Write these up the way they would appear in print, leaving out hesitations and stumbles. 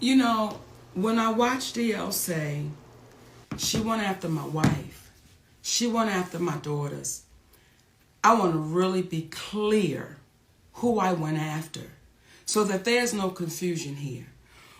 You know, when I watched DL say she went after my wife, she went after my daughters, I want to really be clear who I went after so that there's no confusion here.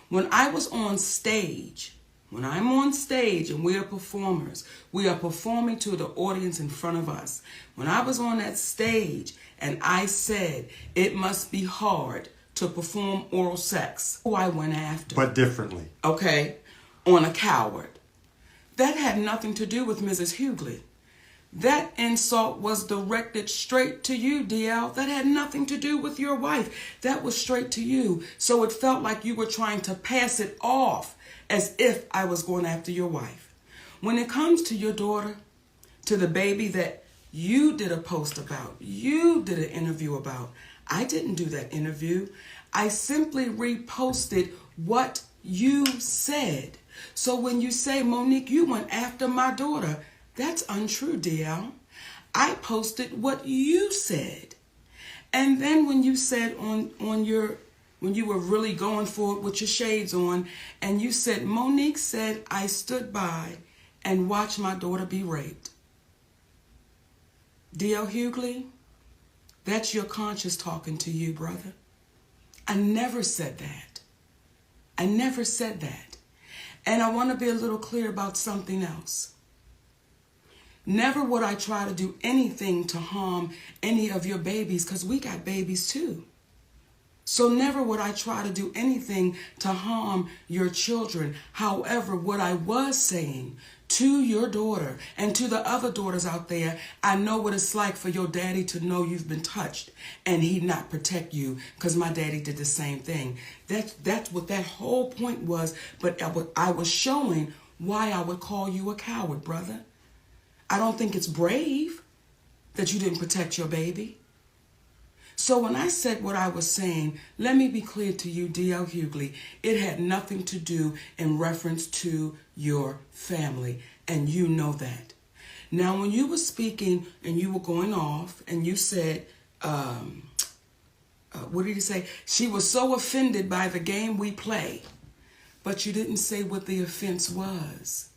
When I was on stage, when I'm on stage and we are performers, we are performing to the audience in front of us. When I was on that stage and I said it must be hard to perform oral sex, who I went after. But differently. Okay, on a coward. That had nothing to do with Mrs. Hughley. That insult was directed straight to you, DL. That had nothing to do with your wife. That was straight to you. So it felt like you were trying to pass it off as if I was going after your wife. When it comes to your daughter, to the baby that you did a post about, you did an interview about, I didn't do that interview. I simply reposted what you said. So when you say, Monique, you went after my daughter, that's untrue, DL. I posted what you said. And then when you said when you were really going for it with your shades on, and you said, Monique said I stood by and watched my daughter be raped. DL Hughley, that's your conscience talking to you, brother. I never said that. I never said that. And I want to be a little clear about something else. Never would I try to do anything to harm any of your babies, because we got babies too. So never would I try to do anything to harm your children. However, what I was saying to your daughter and to the other daughters out there, I know what it's like for your daddy to know you've been touched and he not protect you, because my daddy did the same thing. That's what that whole point was. But I was showing why I would call you a coward, brother. I don't think it's brave that you didn't protect your baby. So when I said what I was saying, let me be clear to you, DL Hughley, it had nothing to do in reference to your family, and you know that. Now, when you were speaking and you were going off and you said, what did you say? She was so offended by the game we play, but you didn't say what the offense was.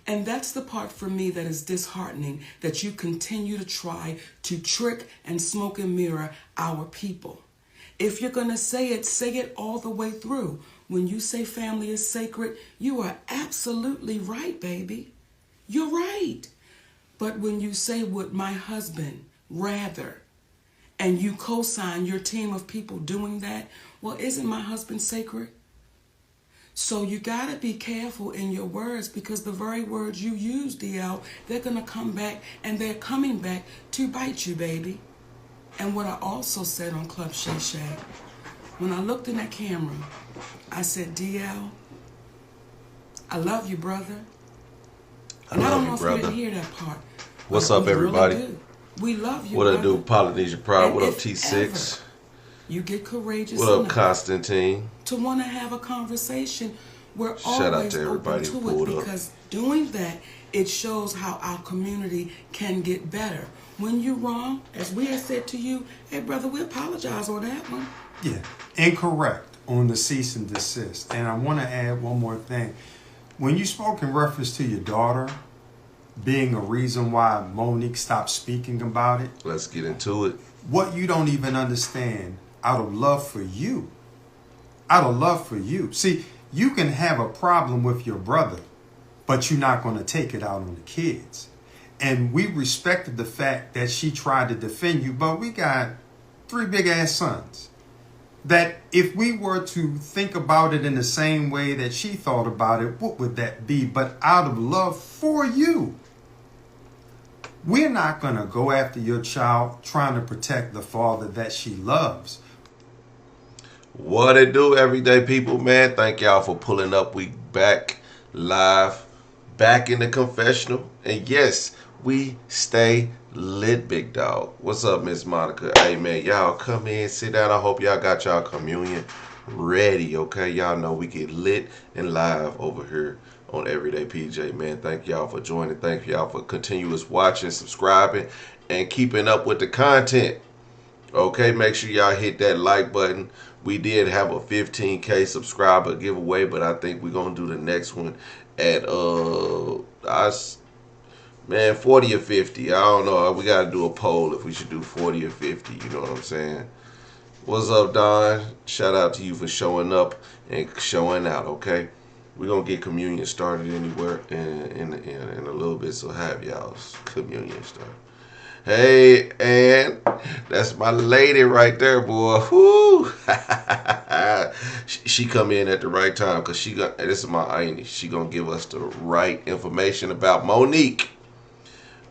And that's the part for me that is disheartening, that you continue to try to trick and smoke and mirror our people. If you're going to say it all the way through. When you say family is sacred, you are absolutely right, baby. You're right. But when you say would my husband rather, and you co-sign your team of people doing that, well, isn't my husband sacred? So you got to be careful in your words, because the very words you use, DL, they're going to come back, and they're coming back to bite you, baby. And what I also said on Club Shay Shay, when I looked in that camera, I said, DL, I love you, brother. And I don't know if you didn't hear that part. What's up, everybody? Really we love you, what brother. I do, Polynesia Pride. And what up, if T6? ever you get courageous What up, enough Constantine? to want to have a conversation, we're Shout out always to everybody open who to pulled it, up. because doing that, it shows how our community can get better. When you're wrong, as we have said to you, hey brother, we apologize on that one. Yeah, incorrect on the cease and desist. And I want to add one more thing. When you spoke in reference to your daughter being a reason why Monique stopped speaking about it, Let's get into it. what you don't even understand, out of love for you. See, you can have a problem with your brother, but you're not going to take it out on the kids. And we respected the fact that she tried to defend you, but we got 3 big ass sons. That if we were to think about it in the same way that she thought about it, what would that be? But out of love for you, we're not going to go after your child trying to protect the father that she loves. What it do, everyday people, man? Thank y'all for pulling up. We back live, back in the confessional. And yes, we stay lit, big dog. What's up, Miss Monica? Hey, man, y'all come in, sit down. I hope y'all got y'all communion ready, okay? Y'all know we get lit and live over here on Everyday PJ, man. Thank y'all for joining. Thank y'all for continuous watching, subscribing, and keeping up with the content. Okay, make sure y'all hit that like button. We did have a 15K subscriber giveaway, but I think we're gonna do the next one at man, 40 or 50. I don't know. We gotta do a poll if we should do 40 or 50. You know what I'm saying? What's up, Don? Shout out to you for showing up and showing out. Okay, we're gonna get communion started anywhere in a little bit. So have y'all's communion started. Hey, and that's my lady right there, boy. Whoo! She come in at the right time because this is my auntie. She gonna give us the right information about Monique.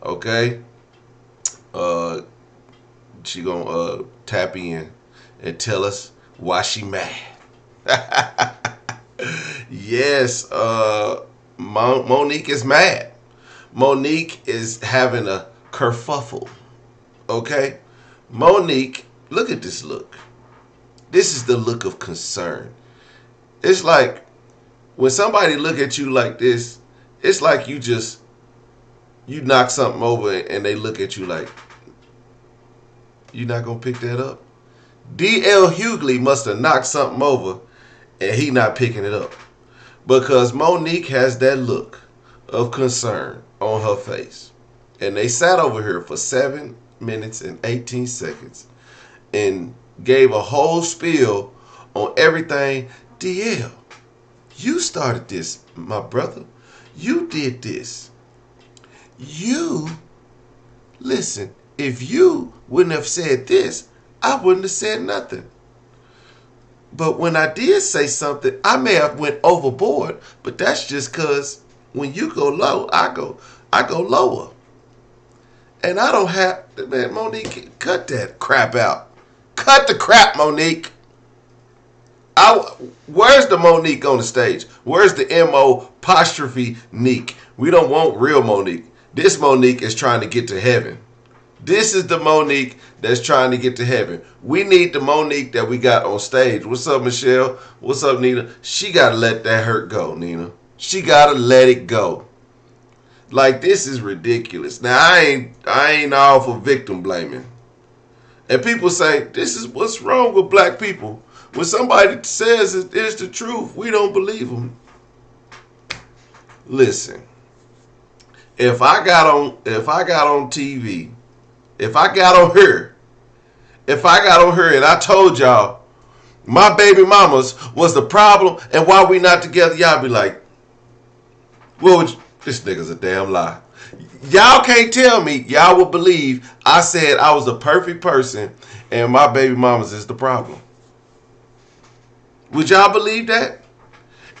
Okay. She gonna tap in and tell us why she mad. Yes. Monique is mad. Monique is having a kerfuffle. Okay? Monique, look at this look. This is the look of concern. It's like when somebody look at you like this, it's like you knock something over and they look at you like, you not gonna pick that up? DL Hughley must have knocked something over and he not picking it up. Because Monique has that look of concern on her face. And they sat over here for 7 minutes and 18 seconds and gave a whole spiel on everything. DL, you started this, my brother. You did this. Listen, if you wouldn't have said this, I wouldn't have said nothing. But when I did say something, I may have went overboard, but that's just because when you go low, I go lower. And I don't have, man, Monique, cut that crap out. Cut the crap, Monique. Where's the Monique on the stage? Where's the M-O-apostrophe-Nique? We don't want real Monique. This Monique is trying to get to heaven. This is the Monique that's trying to get to heaven. We need the Monique that we got on stage. What's up, Michelle? What's up, Nina? She got to let that hurt go, Nina. She got to let it go. Like, this is ridiculous. Now, I ain't all for victim blaming. And people say, this is what's wrong with black people. When somebody says it's the truth, we don't believe them. Listen, if I got on TV, if I got on here and I told y'all my baby mamas was the problem and why we not together, y'all be like, well, this nigga's a damn lie. Y'all can't tell me y'all will believe I said I was a perfect person and my baby mamas is the problem. Would y'all believe that?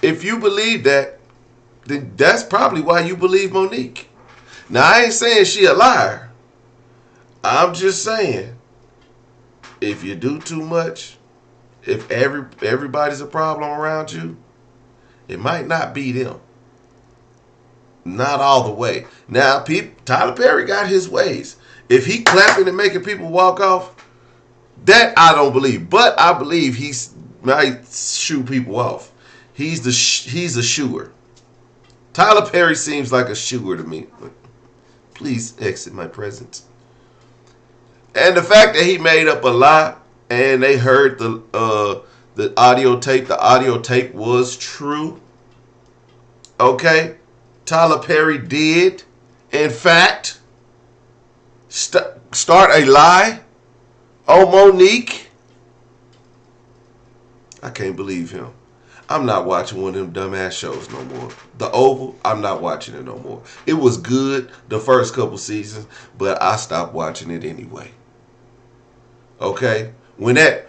If you believe that, then that's probably why you believe Monique. Now, I ain't saying she a liar. I'm just saying, if you do too much, if everybody's a problem around you, it might not be them. Not all the way. Now, Tyler Perry got his ways. If he clapping and making people walk off, that I don't believe. But I believe he might shoo people off. He's a shooer. Tyler Perry seems like a shooer to me. Please exit my presence. And the fact that he made up a lie and they heard the audio tape was true. Okay? Tyler Perry did, in fact, start a lie on Monique. I can't believe him. I'm not watching one of them dumbass shows no more. The Oval, I'm not watching it no more. It was good the first couple seasons, but I stopped watching it anyway. Okay? When I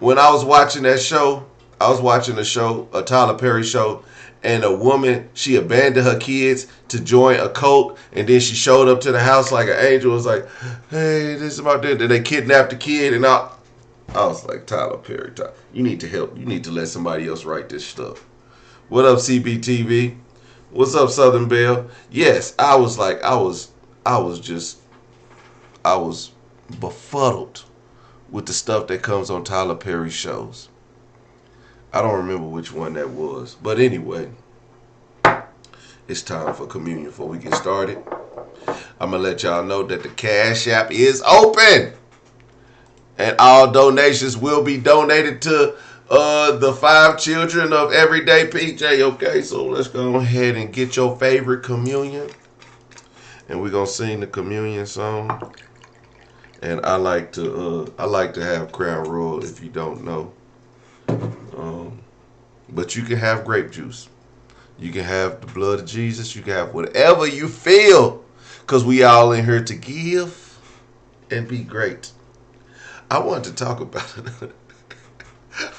was watching that show, I was watching a Tyler Perry show, and a woman, she abandoned her kids to join a cult, and then she showed up to the house like an angel. Was like, hey, this is about this. Then they kidnapped the kid, and I was like, Tyler Perry, you need to help. You need to let somebody else write this stuff. What up, CBTV? What's up, Southern Belle? Yes, I was befuddled with the stuff that comes on Tyler Perry shows. I don't remember which one that was. But anyway, it's time for communion before we get started. I'm going to let y'all know that the Cash App is open. And all donations will be donated to the 5 children of Everyday PJ. Okay, so let's go ahead and get your favorite communion. And we're going to sing the communion song. And I like to have Crown Royal if you don't know. But you can have grape juice. You can have the blood of Jesus. You can have whatever you feel. Because we all in here to give and be great. I want to talk about it.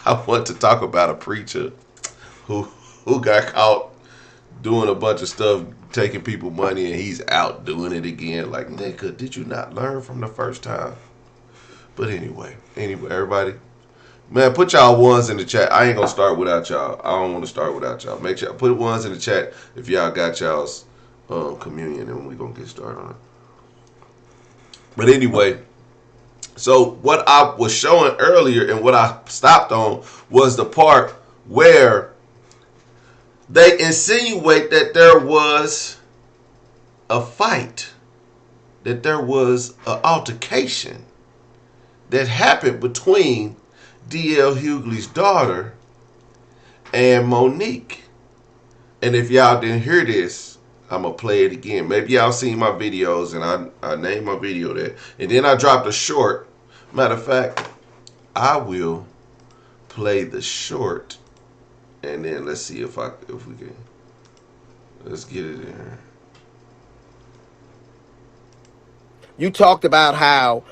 I want to talk about a preacher who got caught doing a bunch of stuff, taking people money, and he's out doing it again. Like, nigga, did you not learn from the first time? But anyway, everybody, man, put y'all ones in the chat. I ain't gonna start without y'all. I don't want to start without y'all. Make sure y'all put ones in the chat if y'all got y'all's communion, and we're gonna get started on it. But anyway, so what I was showing earlier and what I stopped on was the part where they insinuate that there was a fight, that there was an altercation that happened between DL Hughley's daughter and Monique. And if y'all didn't hear this, I'm going to play it again. Maybe y'all seen my videos, and I named my video that. And then I dropped a short. Matter of fact, I will play the short, and then let's see if we can. Let's get it in here. You talked about how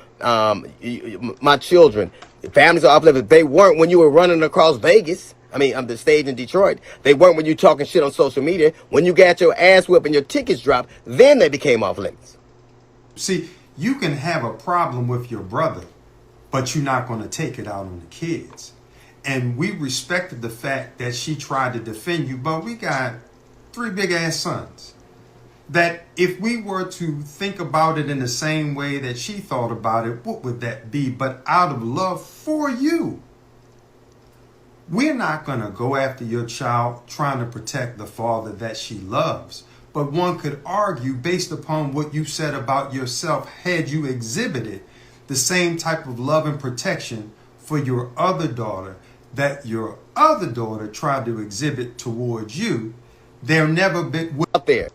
my children, families are uplifted. They weren't when you were running across Vegas. I mean, the stage in Detroit. They weren't when you talking shit on social media. When you got your ass whipped and your tickets dropped, then they became off limits. See, you can have a problem with your brother, but you're not going to take it out on the kids. And we respected the fact that she tried to defend you, but we got 3 big ass sons. That if we were to think about it in the same way that she thought about it, what would that be? But out of love for you. We're not going to go after your child trying to protect the father that she loves. But one could argue, based upon what you said about yourself, had you exhibited the same type of love and protection for your other daughter that your other daughter tried to exhibit towards you, there never been out there.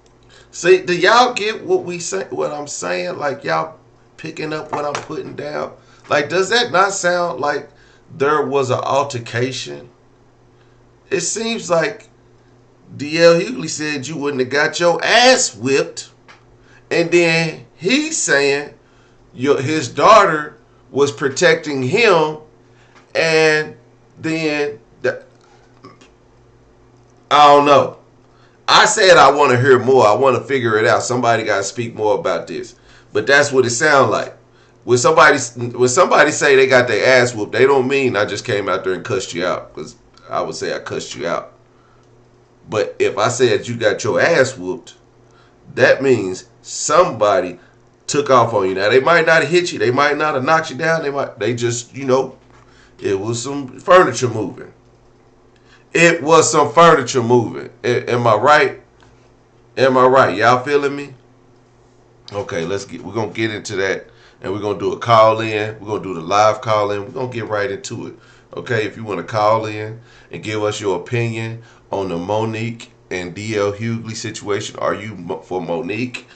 See, do y'all get what we say? What I'm saying? Like, y'all picking up what I'm putting down? Like, does that not sound like there was an altercation? It seems like DL Hughley said you wouldn't have got your ass whipped, and then he's saying his daughter was protecting him, and then I don't know. I said I want to hear more. I want to figure it out. Somebody got to speak more about this. But that's what it sounds like. When somebody say they got their ass whooped, they don't mean I just came out there and cussed you out. Because I would say I cussed you out. But if I said you got your ass whooped, that means somebody took off on you. Now, they might not have hit you. They might not have knocked you down. They just, it was some furniture moving. It was some furniture moving. Am I right? Am I right? Y'all feeling me? Okay, we're going to get into that. And we're going to do a call in. We're going to do the live call in. We're going to get right into it. Okay, if you want to call in and give us your opinion on the Monique and DL Hughley situation. Are you for Monique?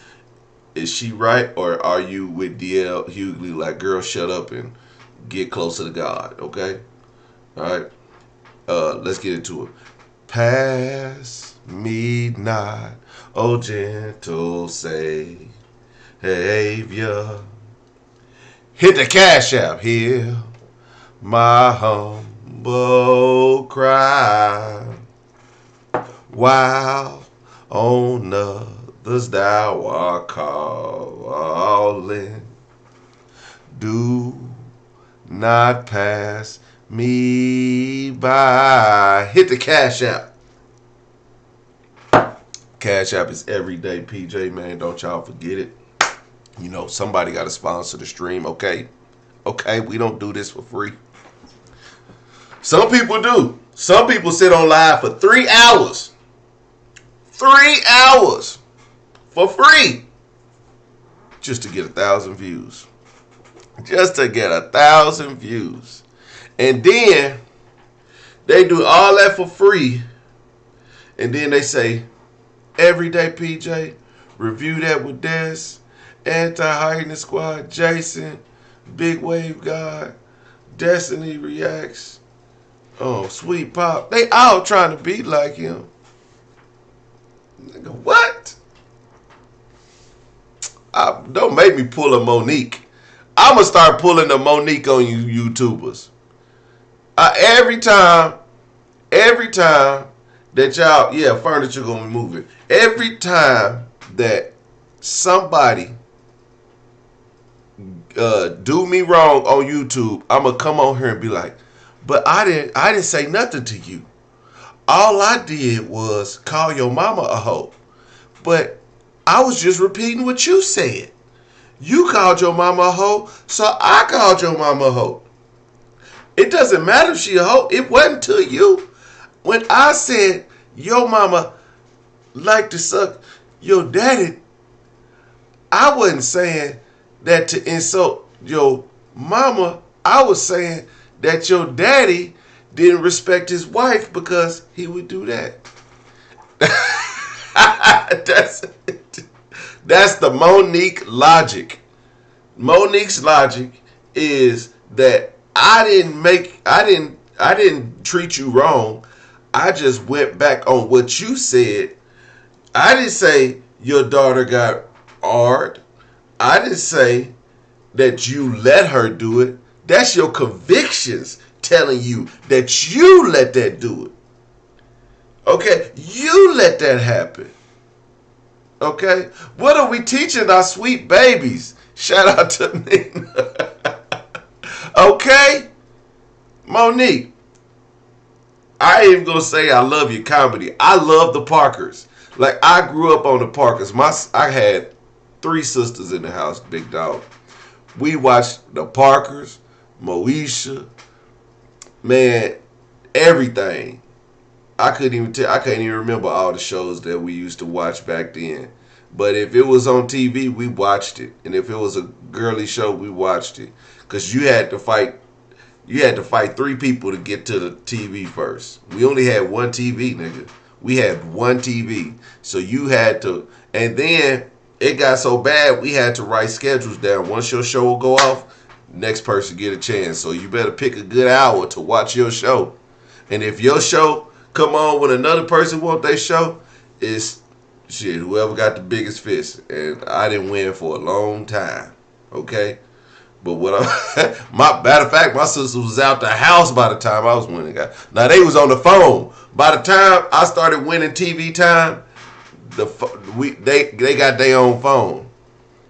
Is she right? Or are you with DL Hughley like, girl, shut up and get closer to God? Okay? All right. Let's get into it. Pass me not, oh gentle Savior. Hit the Cash App, hear my humble cry. While on others thou art calling, do not pass me by. Hit the Cash App. Cash App is everyday PJ, man. Don't y'all forget it. Somebody got to sponsor the stream, okay? Okay, we don't do this for free. Some people do. Some people sit on live for 3 hours. 3 hours for free. just to get 1,000 views. Just to get 1,000 views. And then they do all that for free. And then they say, Everyday PJ, review that with Des, Anti-Heightening Squad, Jason, Big Wave God, Destiny Reacts, Sweet Pop. They all trying to be like him. Nigga, what? Don't make me pull a Monique. I'm going to start pulling the Monique on you YouTubers. Every time that y'all, furniture going to be moving. Every time that somebody do me wrong on YouTube, I'm going to come on here and be like, but I didn't say nothing to you. All I did was call your mama a hoe. But I was just repeating what you said. You called your mama a hoe, so I called your mama a hoe. It doesn't matter if she a hoe. It wasn't to you. When I said your mama like to suck your daddy, I wasn't saying that to insult your mama. I was saying that your daddy didn't respect his wife because he would do that. That's the Monique logic. Monique's logic is that I didn't treat you wrong. I just went back on what you said. I didn't say your daughter got hard. I didn't say that you let her do it. That's your convictions telling you that you let that do it. Okay? You let that happen. Okay? What are we teaching our sweet babies? Shout out to Nina. Okay? Monique, I ain't even gonna say I love your comedy. I love the Parkers. Like, I grew up on the Parkers. I had 3 sisters in the house, big dog. We watched the Parkers, Moesha, man, everything. I can't even remember all the shows that we used to watch back then. But if it was on TV, we watched it. And if it was a girly show, we watched it. Because you had to fight 3 people to get to the TV first. We only had one TV, nigga. We had one TV. So you had to, and then it got so bad we had to write schedules down. Once your show will go off, next person get a chance. So you better pick a good hour to watch your show. And if your show come on when another person want their show, it's shit, whoever got the biggest fist. And I didn't win for a long time. Okay? But matter of fact, my sister was out the house by the time I was winning. Now they was on the phone. By the time I started winning TV time, they got their own phone.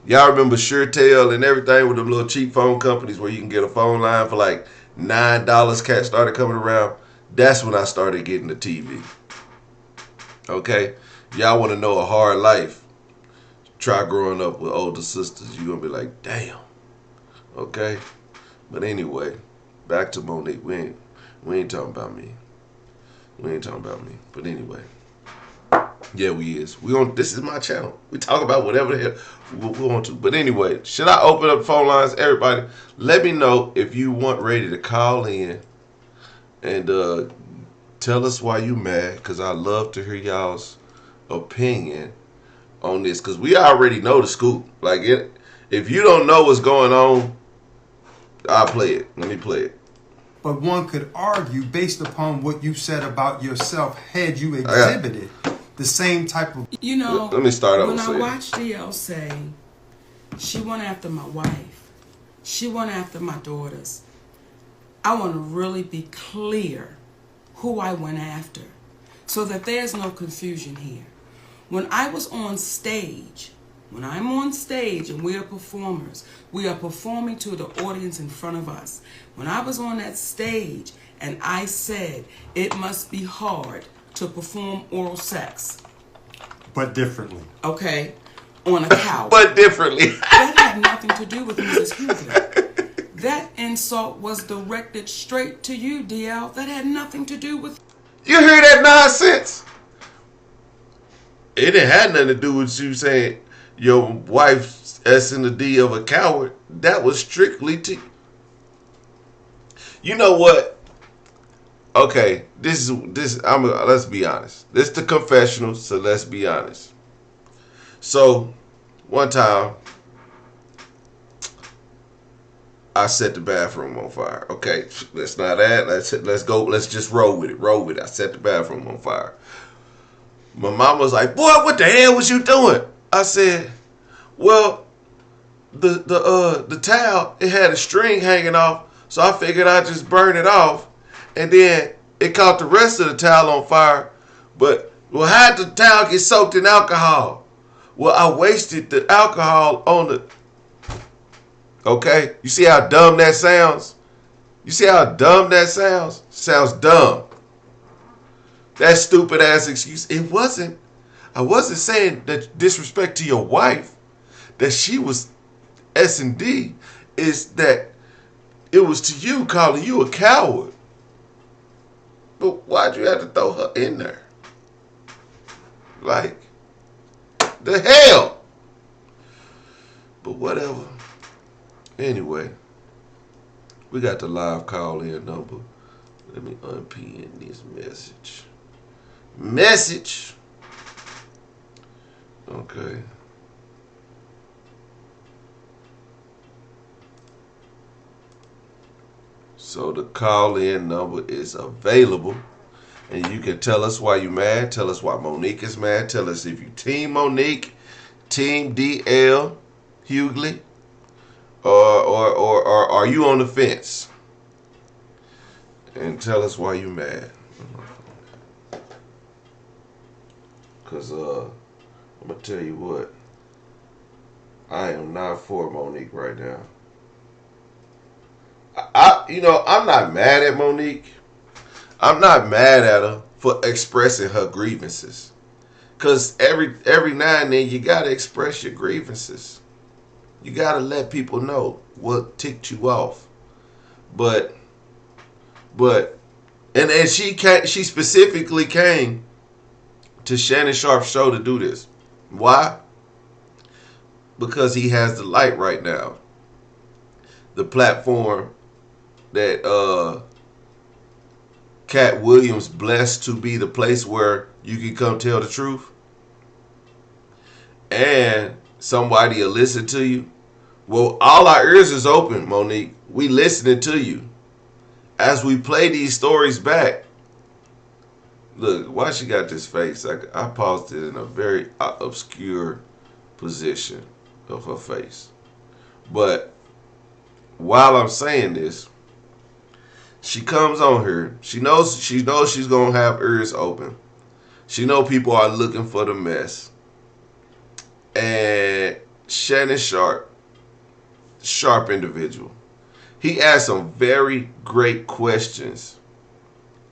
Y'all remember SureTel and everything with them little cheap phone companies where you can get a phone line for like $9? Cat started coming around. That's when I started getting the TV. Okay, y'all want to know a hard life? Try growing up with older sisters. You're gonna be like, damn. Okay, but anyway, back to Monique. We ain't talking about me. We ain't talking about me. But anyway, yeah, we is. This is my channel. We talk about whatever the hell we want to. But anyway, should I open up phone lines? Everybody, let me know if you want ready to call in and tell us why you mad. Because I love to hear y'all's opinion on this. Because we already know the scoop. Like if you don't know what's going on, I'll play it. Let me play it. But one could argue, based upon what you said about yourself, had you exhibited the same type of... You know, let me start over. When I watched DL say, she went after my wife, she went after my daughters, I want to really be clear who I went after so that there's no confusion here. When I was on stage... When I'm on stage and we are performers, we are performing to the audience in front of us. When I was on that stage and I said it must be hard to perform oral sex. But differently. Okay, on a couch. But differently. That had nothing to do with Mrs. Hughley. That insult was directed straight to you, DL. That had nothing to do with... You hear that nonsense? It didn't have nothing to do with you saying... Your wife S and the D of a coward, that was strictly to. You know what? Okay, this. Let's be honest. This is the confessional, so let's be honest. So, one time, I set the bathroom on fire. Okay, let's not add. Let's go. Let's just roll with it. Roll with it. I set the bathroom on fire. My mom was like, "Boy, what the hell was you doing?" I said, "Well, the towel, it had a string hanging off, so I figured I'd just burn it off, and then it caught the rest of the towel on fire. But well, how did the towel get soaked in alcohol? Well, I wasted the alcohol on the." Okay, you see how dumb that sounds? You see how dumb that sounds? Sounds dumb. That stupid ass excuse. It wasn't. I wasn't saying that disrespect to your wife, that she was S&D, is that it was to you calling you a coward. But why'd you have to throw her in there? Like, the hell? But whatever. Anyway, we got the live call-in number. Let me unpin this message. Message. Okay. So the call-in number is available. And you can tell us why you're mad. Tell us why Monique is mad. Tell us if you team Monique, team DL Hughley, or are you on the fence? And tell us why you mad. Cause I'm gonna tell you what, I am not for Monique right now. I'm not mad at Monique. I'm not mad at her for expressing her grievances. Cause every now and then you gotta express your grievances. You gotta let people know what ticked you off. But she specifically came to Shannon Sharp's show to do this. Why? Because he has the light right now. The platform that Cat Williams blessed to be the place where you can come tell the truth. And somebody will listen to you. Well, all our ears is open, Monique. We listening to you. As we play these stories back. Look, why she got this face? I paused it in a very obscure position of her face. But while I'm saying this, she comes on here. She knows she's gonna have ears open. She know people are looking for the mess. And Shannon sharp individual. He asked some very great questions.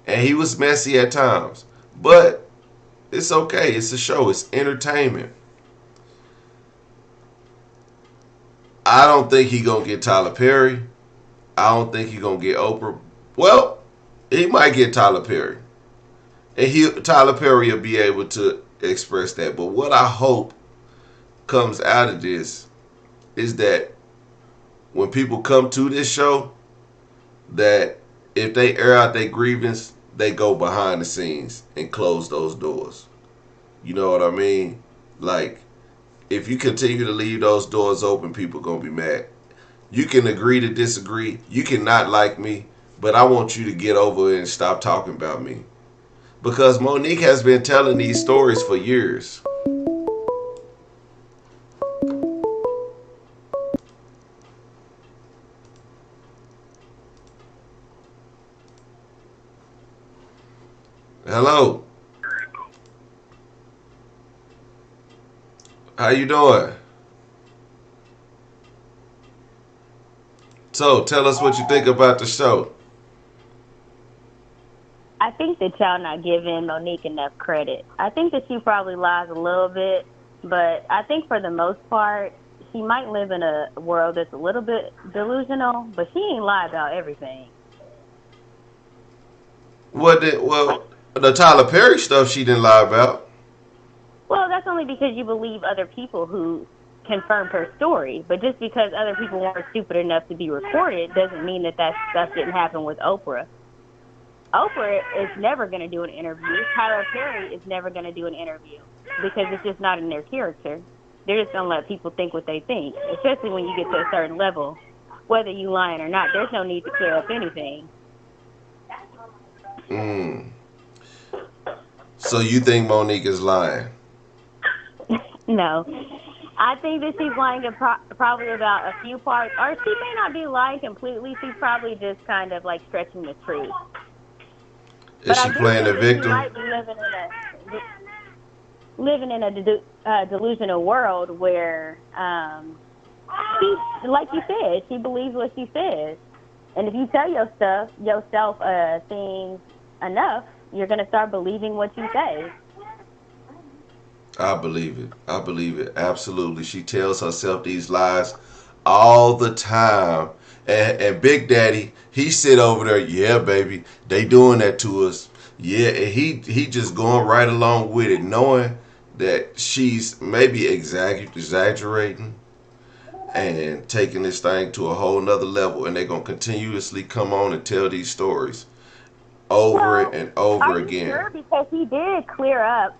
And he was messy at times. But it's okay. It's a show. It's entertainment. I don't think he gonna get Tyler Perry. I don't think he gonna get Oprah. Well, he might get Tyler Perry. And Tyler Perry will be able to express that. But what I hope comes out of this is that when people come to this show, that if they air out their grievance, they go behind the scenes and close those doors. You know what I mean? Like, if you continue to leave those doors open, people going to be mad. You can agree to disagree. You can not like me, but I want you to get over it and stop talking about me. Because Monique has been telling these stories for years. Hello. How you doing? So, tell us what you think about the show. I think that y'all not giving Monique enough credit. I think that she probably lies a little bit, but I think for the most part, she might live in a world that's a little bit delusional, but she ain't lie about everything. The Tyler Perry stuff she didn't lie about. Well, that's only because you believe other people who confirmed her story. But just because other people weren't stupid enough to be recorded doesn't mean that stuff didn't happen with Oprah. Oprah is never going to do an interview. Tyler Perry is never going to do an interview because it's just not in their character. They're just going to let people think what they think, especially when you get to a certain level. Whether you lying or not, there's no need to clear up anything. So you think Monique is lying? No. I think that she's lying probably about a few parts. Or she may not be lying completely. She's probably just kind of like stretching the truth. Is she playing the victim? She might be living in a delusional world where, she, like you said, she believes what she says. And if you tell yourself things enough, you're going to start believing what you say. I believe it. I believe it. Absolutely. She tells herself these lies all the time. And Big Daddy, he sit over there, yeah, baby, they doing that to us. Yeah, and he just going right along with it, knowing that she's maybe exaggerating and taking this thing to a whole nother level. And they're going to continuously come on and tell these stories over and over again. Sure? Because he did clear up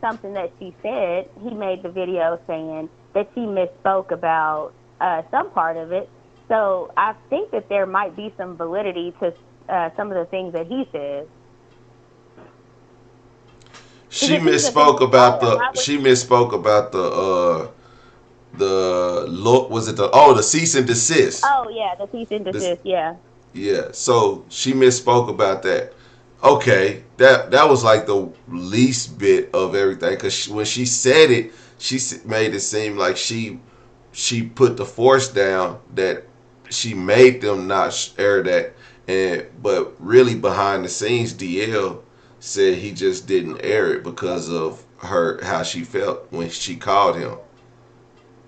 something that she said. He made the video saying that she misspoke about some part of it. So I think that there might be some validity to some of the things that he says. She misspoke about the cease and desist. Oh yeah, the cease and desist. Yeah, so she misspoke about that. Okay, that was like the least bit of everything, because when she said it, she made it seem like she put the force down, that she made them not air that, but really behind the scenes, DL said he just didn't air it because of how she felt when she called him.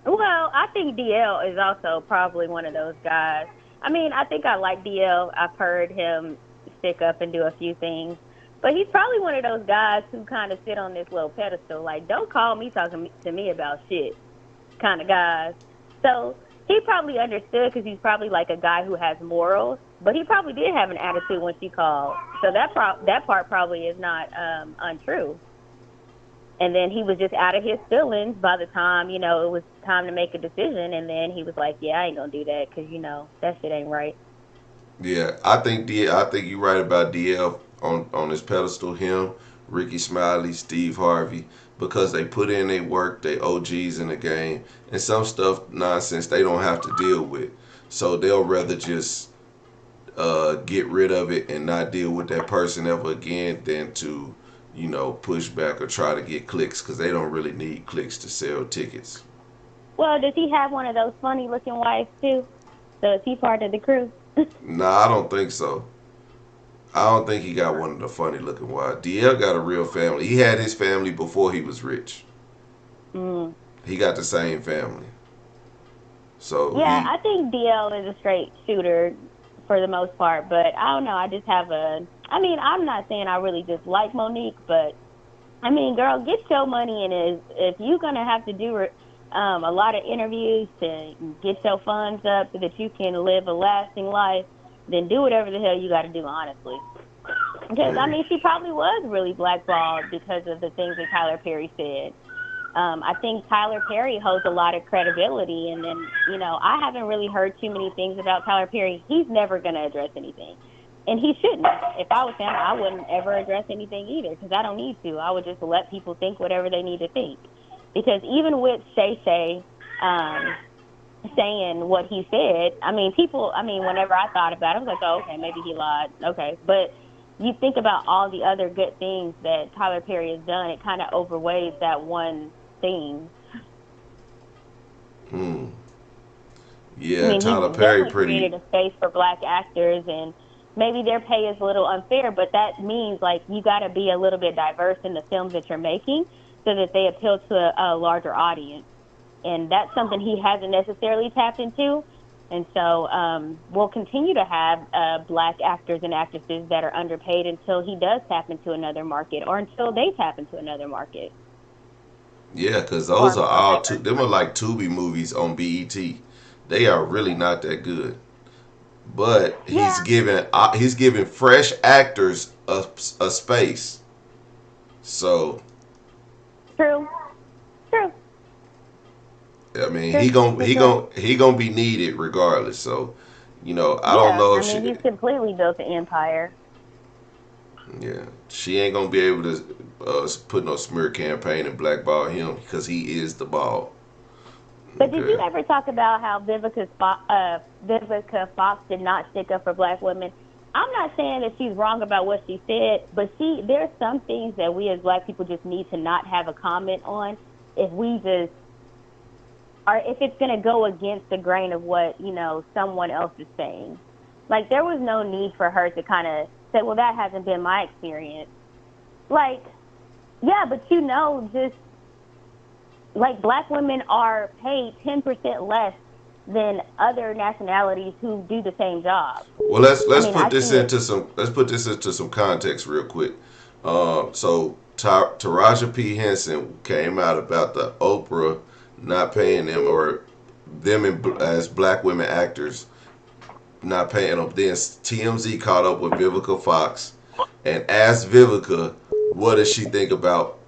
Well, I think DL is also probably one of those guys. I mean, I think I like DL. I've heard him stick up and do a few things. But he's probably one of those guys who kind of sit on this little pedestal, like, don't call me talking to me about shit kind of guys. So he probably understood, because he's probably like a guy who has morals. But he probably did have an attitude when she called. So that part probably is not untrue. And then he was just out of his feelings by the time, it was time to make a decision. And then he was like, yeah, I ain't going to do that because, that shit ain't right. Yeah, I think you're right about DL on his pedestal. Him, Ricky Smiley, Steve Harvey, because they put in their work, they OGs in the game. And some stuff, nonsense, they don't have to deal with. So they'll rather just get rid of it and not deal with that person ever again than to push back or try to get clicks, because they don't really need clicks to sell tickets. Well, does he have one of those funny looking wives too? So is he part of the crew? Nah, I don't think so. I don't think he got one of the funny looking wives. DL got a real family. He had his family before he was rich. He got the same family. So yeah, I think DL is a straight shooter for the most part, but I don't know. I just have I'm not saying I really dislike Monique, but I mean, girl, get your money, and if you're gonna have to do a lot of interviews to get your funds up so that you can live a lasting life, then do whatever the hell you got to do, honestly. Because I mean, she probably was really blackballed because of the things that Tyler Perry said. I think Tyler Perry holds a lot of credibility, and then I haven't really heard too many things about Tyler Perry. He's never gonna address anything. And he shouldn't. If I was him, I wouldn't ever address anything either, because I don't need to. I would just let people think whatever they need to think. Because even with Shay saying what he said, whenever I thought about it, I was like, oh, okay, maybe he lied. Okay. But you think about all the other good things that Tyler Perry has done, it kind of overweighs that one thing. Yeah, Tyler Perry created a space for black actors, and maybe their pay is a little unfair, but that means like you got to be a little bit diverse in the films that you're making so that they appeal to a larger audience. And that's something he hasn't necessarily tapped into. And so we'll continue to have black actors and actresses that are underpaid until he does tap into another market, or until they tap into another market. Yeah, because or those are all whatever. two. Them are like Tubi movies on BET. They are really not that good. But Yeah, he's giving fresh actors a space. So true, true, I mean, true, for sure. he gonna be needed regardless. So I don't Yeah, know I if mean, he's completely built the empire. yeah, she ain't gonna be able to put no smear campaign and blackball him because he is the ball. But did you Okay. ever talk about how Vivica Fox did not stick up for black women? I'm not saying that she's wrong about what she said, but there's some things that we as black people just need to not have a comment on if we just or if it's going to go against the grain of what someone else is saying. Like there was no need for her to kind of say, "Well, that hasn't been my experience." Like, yeah, but just like black women are paid 10% less than other nationalities who do the same job. Well, I let's mean, put I this see it. into some context real quick. So Taraji P Henson came out about the Oprah not paying them or them as black women actors not paying them. Then TMZ caught up with Vivica Fox and asked Vivica what does she think about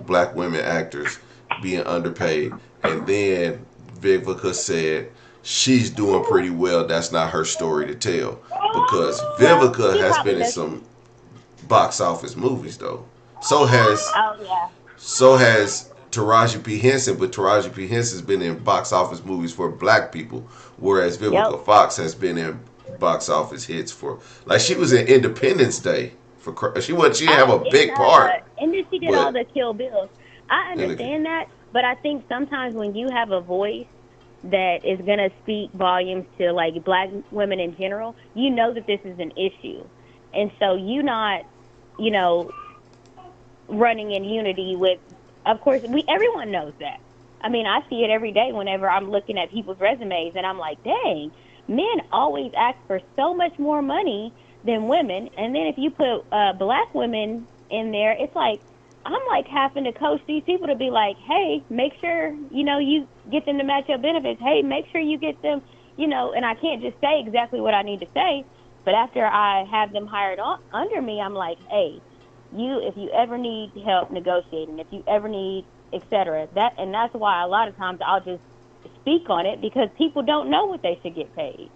black women actors being underpaid, and then Vivica said she's doing pretty well. That's not her story to tell because Well, Vivica she has probably been in doesn't. some box office movies though. So has Oh yeah. so has Taraji P Henson, but Taraji P Henson's been in box office movies for black people, whereas Yep. Vivica Fox has been in box office hits for like she was in Independence Day she didn't have Oh, a big part, and then she did all but the Kill Bills. I in the, understand that, but I think sometimes when you have a voice that is going to speak volumes to like black women in general, you know that this is an issue. And so you not, you know, running in unity with, of course, everyone knows that. I mean, I see it every day whenever I'm looking at people's resumes and I'm like, dang, men always ask for so much more money than women. And then if you put black women in there, it's like, I'm like having to coach these people to be like, hey, make sure, you get them to match your benefits. Hey, make sure you get them, and I can't just say exactly what I need to say. But after I have them hired under me, I'm like, hey, if you ever need help negotiating, if you ever need etc. That's why a lot of times I'll just speak on it because people don't know what they should get paid.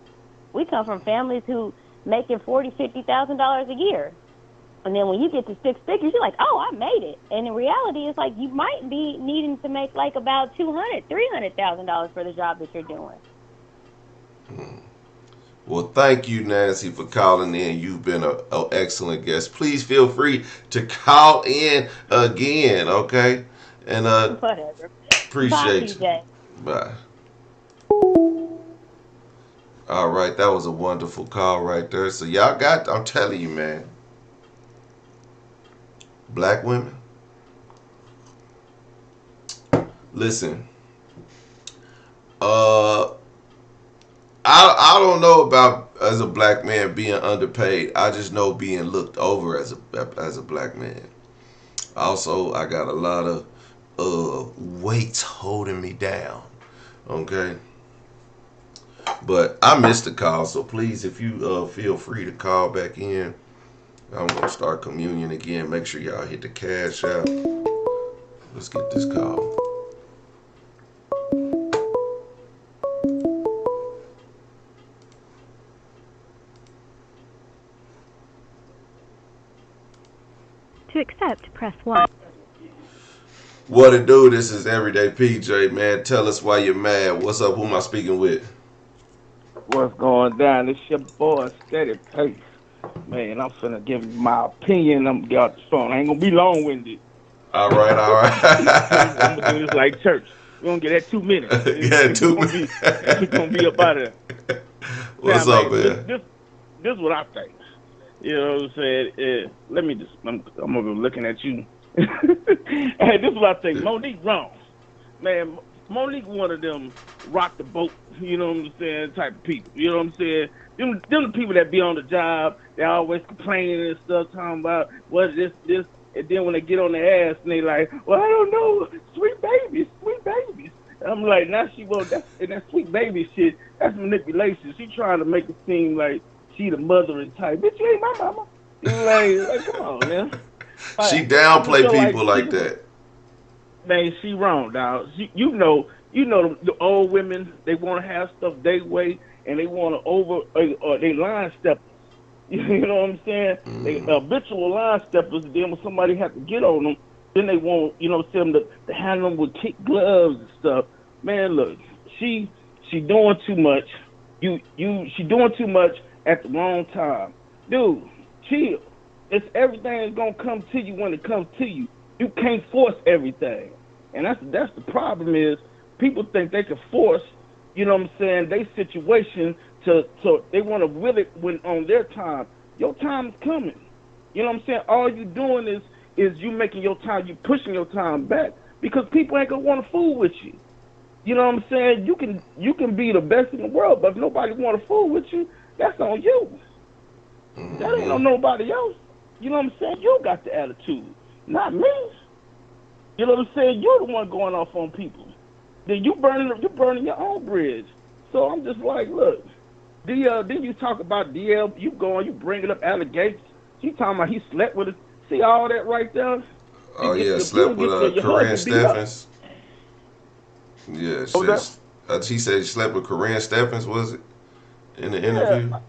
We come from families who making $40,000-$50,000 a year. And then when you get to six figures, you're like, oh, I made it. And in reality, it's like you might be needing to make like about $200,000-$300,000 for the job that you're doing. well, thank you, Nancy, for calling in. You've been an excellent guest. Please feel free to call in again, okay? And Whatever. Bye, appreciate you. PJ. Bye. All right, that was a wonderful call right there. So y'all I'm telling you, man, black women, listen. Uh, I don't know about as a black man being underpaid. I just know being looked over as a black man. Also, I got a lot of weights holding me down. Okay. But I missed the call, so please, if you feel free to call back in, I'm gonna start communion again. Make sure y'all hit the Cashapp. Let's get this call. To accept, press 1. What it do? This is Everyday PJ, man. Tell us why you're mad. What's up? Who am I speaking with? What's going down? It's your boy, Steady Pace. Man, I'm finna give my opinion. I'm get out the phone. I ain't gonna be long-winded. All right, all I'm gonna do right. this like church. We're gonna get that 2 minutes. Yeah, We're gonna be up out of there. Now, What's up, man, man? this is what I think. You know what I'm saying? Let me just, I'm gonna be looking at you. Hey, this is what I think. Monique wrong. Man, Monique one of them rock the boat, you know what I'm saying, type of people. You know what I'm saying? Them the people that be on the job, they always complaining and stuff, talking about what this And then when they get on their ass and they like, well, I don't know, sweet babies. I'm like, now she won't. That sweet baby shit, that's manipulation. She trying to make it seem like she the mothering type. Bitch, you ain't my mama. You like come on, man. She downplay people like that. Man, she wrong, dog. You know the old women, they want to have stuff their way, and they want to they line steppers. You know what I'm saying? They habitual line steppers. Then when somebody have to get on them, then they want, them to handle them with kick gloves and stuff. Man, look, she doing too much. She doing too much at the wrong time. Dude, chill. It's everything is gonna come to you when it comes to you. You can't force everything. And that's the problem is people think they can force, their situation to they want to will it when on their time. Your time is coming. You know what I'm saying? All you doing is you making your time, you pushing your time back because people ain't gonna want to fool with you. You know what I'm saying? You can be the best in the world, but if nobody want to fool with you, that's on you. That ain't on nobody else. You know what I'm saying? You got the attitude, not me. You know what I'm saying? You're the one going off on people. Then you're burning your own bridge. So I'm just like, look, DL, then you talk about DL, you bringing up allegations. She talking about he slept with her. See all that right there? Oh, yeah, slept with Corinne Stephens. Yeah, she said she slept with Corinne Stephens, was it? In the interview? Yeah.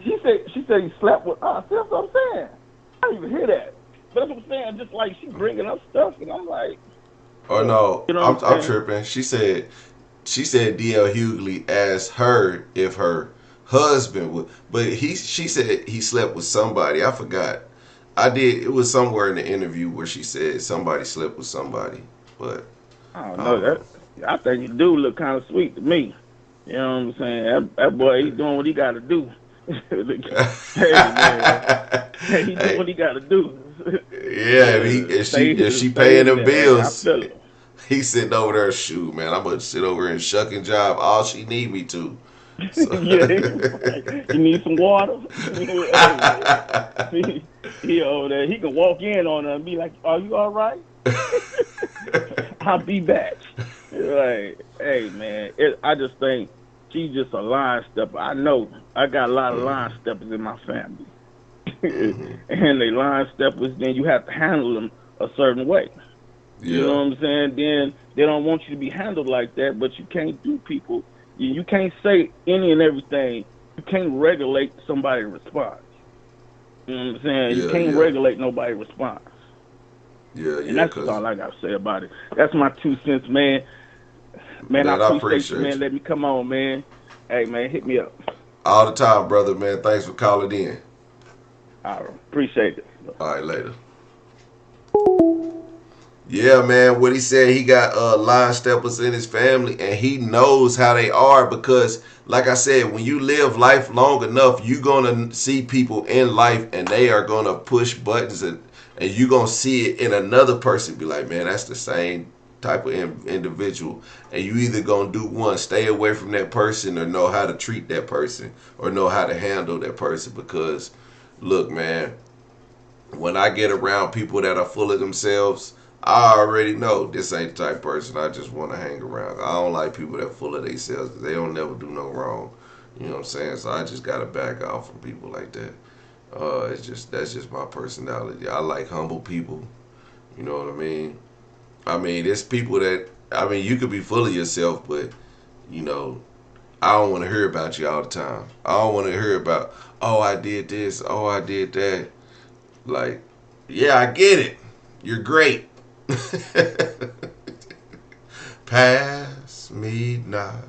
She said he slept with us. That's what I'm saying. I didn't even hear that. But that's what I'm saying. Just like she bringing up stuff, and I'm like, oh no, I'm tripping. She said DL Hughley asked her if her husband would, but she said he slept with somebody. I forgot. It was somewhere in the interview where she said somebody slept with somebody, but I don't know that. I think the dude look kind of sweet to me. You know what I'm saying? That boy, he doing what he got to do. Hey man, he doing what he got to do. Yeah, if she paying them bills, he's sitting over there. Shoot, man, I'm gonna sit over here and shuck and jive all she need me to. So. Yeah, you need some water. He over there. He can walk in on her and be like, "Are you all right?" I'll be back. Like, hey man, I just think she's just a line stepper. I know I got a lot of line steppers in my family. And they line steppers, then you have to handle them a certain way. Yeah. You know what I'm saying? Then they don't want you to be handled like that, but you can't do people. You can't say any and everything. You can't regulate somebody's response. You know what I'm saying? You can't regulate nobody's response. And that's all I got to say about it. That's my 2 cents, man. Man, I appreciate you, man. Let me come on, man. Hey, man, hit me up. All the time, brother, man. Thanks for calling in. I appreciate it. All right, later. Yeah, man, what he said, he got line steppers in his family, and he knows how they are because, like I said, when you live life long enough, you're going to see people in life, and they are going to push buttons, and you're going to see it in another person. Be like, man, that's the same type of individual. And you either going to do one, stay away from that person, or know how to treat that person, or know how to handle that person. Because, look, man, when I get around people that are full of themselves, I already know this ain't the type of person I just want to hang around. I don't like people that full of themselves because they don't never do no wrong. You know what I'm saying? So I just got to back off from people like that. That's just my personality. I like humble people. You know what I mean? I mean, there's people that, I mean, you could be full of yourself, but, you know, I don't want to hear about you all the time. I don't want to hear about, oh, I did this, oh, I did that. Like, yeah, I get it. You're great. Pass me not,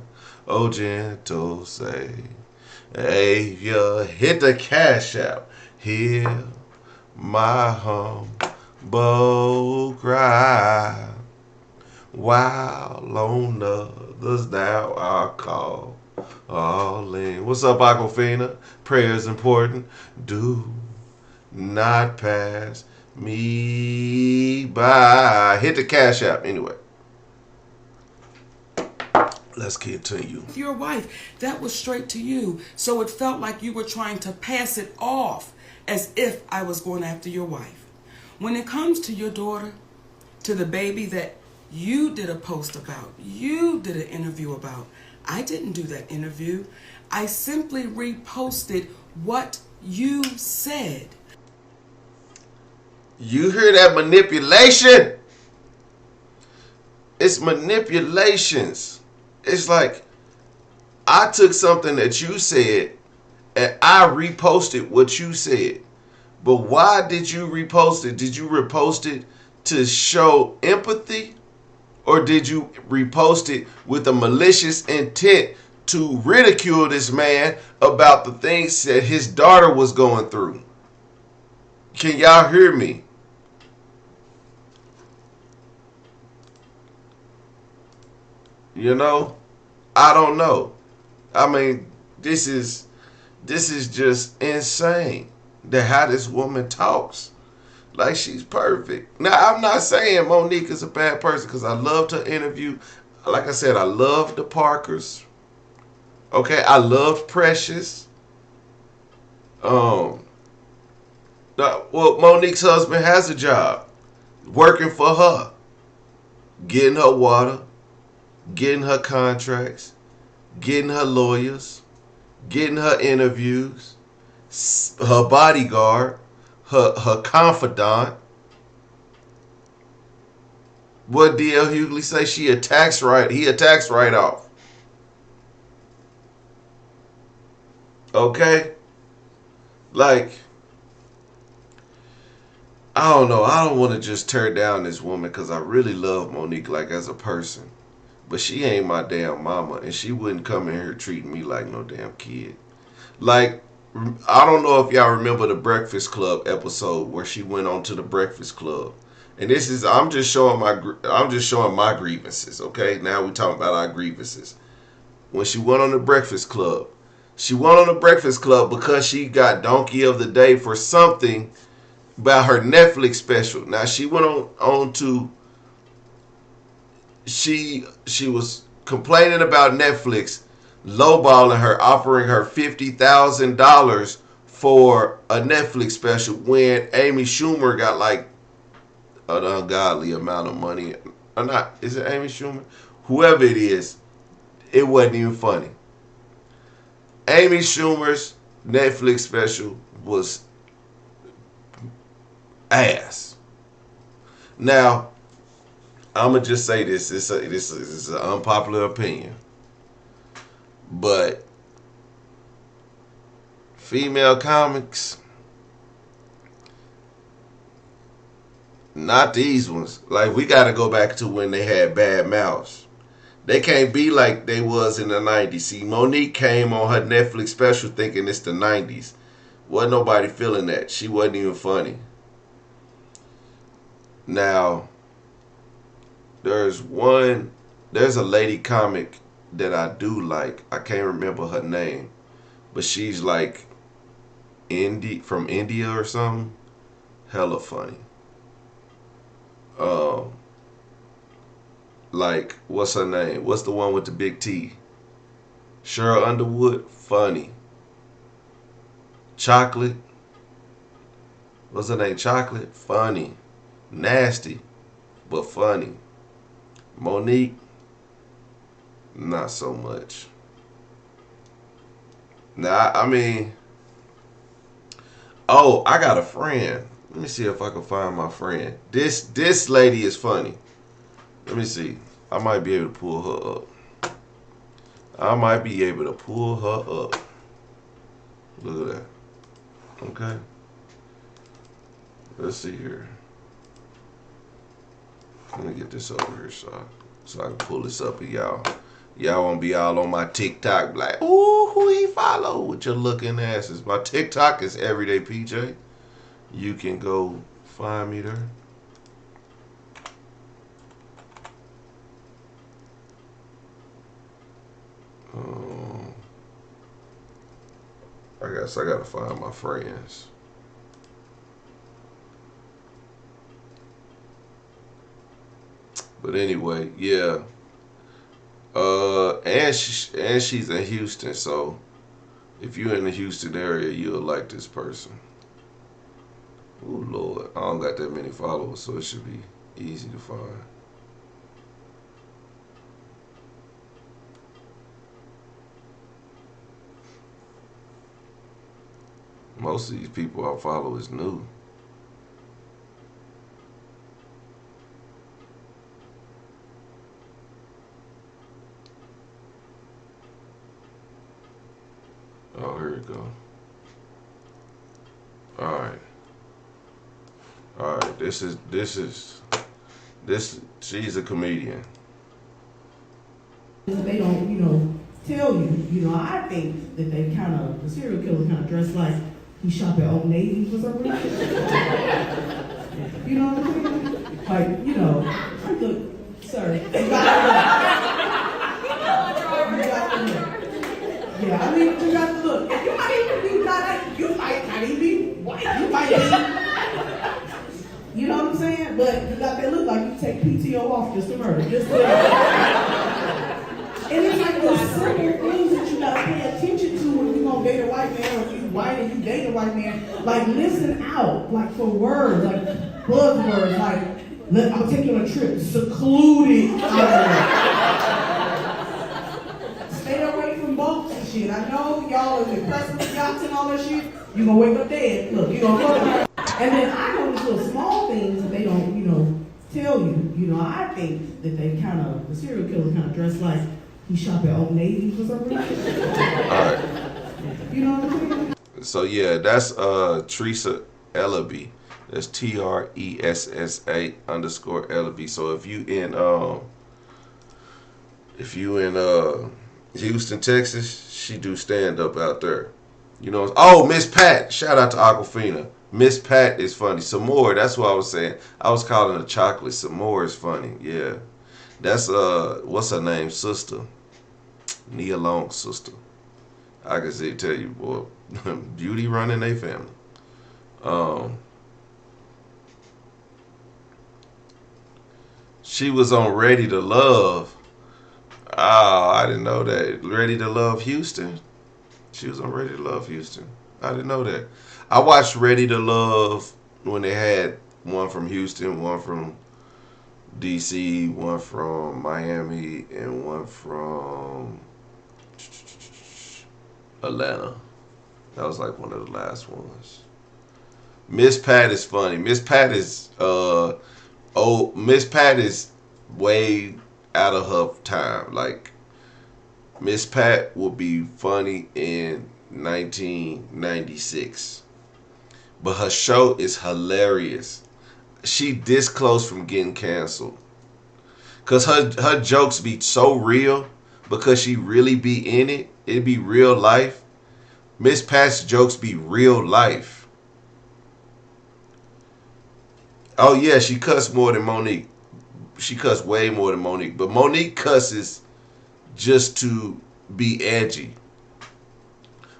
oh gentle Savior, hit the Cashapp, hear my humble cry, while on others thou art called all in. What's up, Aquafina? Prayer is important. Do not pass me by. Hit the Cashapp anyway. Let's continue. With your wife, that was straight to you. So it felt like you were trying to pass it off as if I was going after your wife. When it comes to your daughter, to the baby that you did a post about, you did an interview about, I didn't do that interview. I simply reposted what you said. You hear that manipulation? It's manipulations. It's like I took something that you said and I reposted what you said. But why did you repost it? Did you repost it to show empathy? Or did you repost it with a malicious intent to ridicule this man about the things that his daughter was going through? Can y'all hear me? You know, I don't know. I mean, this is just insane that how this woman talks. Like she's perfect. Now, I'm not saying Monique is a bad person because I loved her interview. Like I said, I loved the Parkers. Okay, I loved Precious. Well, Monique's husband has a job working for her, getting her water, getting her contracts, getting her lawyers, getting her interviews, her bodyguard, her confidant. What DL Hughley say? He attacks right off. Okay? Like, I don't know. I don't want to just tear down this woman because I really love Monique like as a person. But she ain't my damn mama, and she wouldn't come in here treating me like no damn kid. Like, I don't know if y'all remember the Breakfast Club episode where she went on to the Breakfast Club, and this is I'm just showing my grievances. Okay, now we talking about our grievances. When she went on the Breakfast Club, because she got Donkey of the Day for something about her Netflix special. Now she went on to. She was complaining about Netflix lowballing her, offering her $50,000 for a Netflix special when Amy Schumer got like an ungodly amount of money. Or not? Is it Amy Schumer? Whoever it is, it wasn't even funny. Amy Schumer's Netflix special was ass. Now, I'm going to just say this. This is an unpopular opinion. But female comics, not these ones. Like, we got to go back to when they had bad mouths. They can't be like they was in the 90s. See, Monique came on her Netflix special thinking it's the 90s. Wasn't nobody feeling that. She wasn't even funny. Now, there's a lady comic that I do like. I can't remember her name, but she's like from India or something. Hella funny. Like, what's her name? What's the one with the big T? Cheryl Underwood, funny. Chocolate. What's her name? Chocolate, funny. Nasty, but funny. Monique, not so much. Now, I mean, oh, I got a friend. Let me see if I can find my friend. This lady is funny. Let me see. I might be able to pull her up. Look at that. Okay. Let's see here. Let me get this over here so I can pull this up and y'all won't be all on my TikTok like, ooh, who he follow with your looking asses. My TikTok is everydaypj. You can go find me there. I guess I gotta find my friends. But anyway, yeah. And she's in Houston, so if you're in the Houston area, you'll like this person. Oh Lord, I don't got that many followers, so it should be easy to find. Most of these people I follow is new. Oh, here we go. All right. All right. She's a comedian. They don't, tell you. I think that they the serial killer kind of dressed like he shop at Old Navy for some reason. You know what I'm saying? Like, look, sir, you got to look. Yeah, I mean, you got to look. And you might even be you might not even be white. You might be, you know what I'm saying? But you got that look like you take PTO off just to murder. And it's like those simple things that you gotta pay attention to when you gonna date a white man, or if you white and you date a white man. Like, listen out, like, for words, like buzzwords, like, I'll take you on a trip, secluded island. Stay away from boats and shit. I know y'all are impressed with yachts and all that shit. You gonna wake up dead. Look, you gonna fuck around. And then I know these little small things that they don't, tell you. I think that they the serial killer kind of dressed like he shop at Old Navy for some reason. All right. You know what I'm saying? So yeah, that's Teresa Ellaby. That's TRESSA_Ellaby. So if you in Houston, Texas, she do stand up out there. Oh, Miss Pat. Shout out to Aquafina. Miss Pat is funny. Some more. That's what I was saying. I was calling her chocolate. Some more is funny. Yeah. That's what's her name? Sister. Nia Long's sister. I can tell you, boy, beauty running their family. She was on Ready to Love. Oh, I didn't know that. Ready to Love Houston. She was on Ready to Love Houston. I didn't know that. I watched Ready to Love when they had one from Houston, one from DC, one from Miami, and one from Atlanta. That was like one of the last ones. Miss Pat is funny. Miss Pat is Miss Pat is way out of her time. Like, Miss Pat will be funny in 1996. But her show is hilarious. She this close from getting canceled. Cause her jokes be so real because she really be in it. It be real life. Miss Pat's jokes be real life. Oh yeah, she cuss more than Monique. She cuss way more than Monique. But Monique cusses just to be edgy.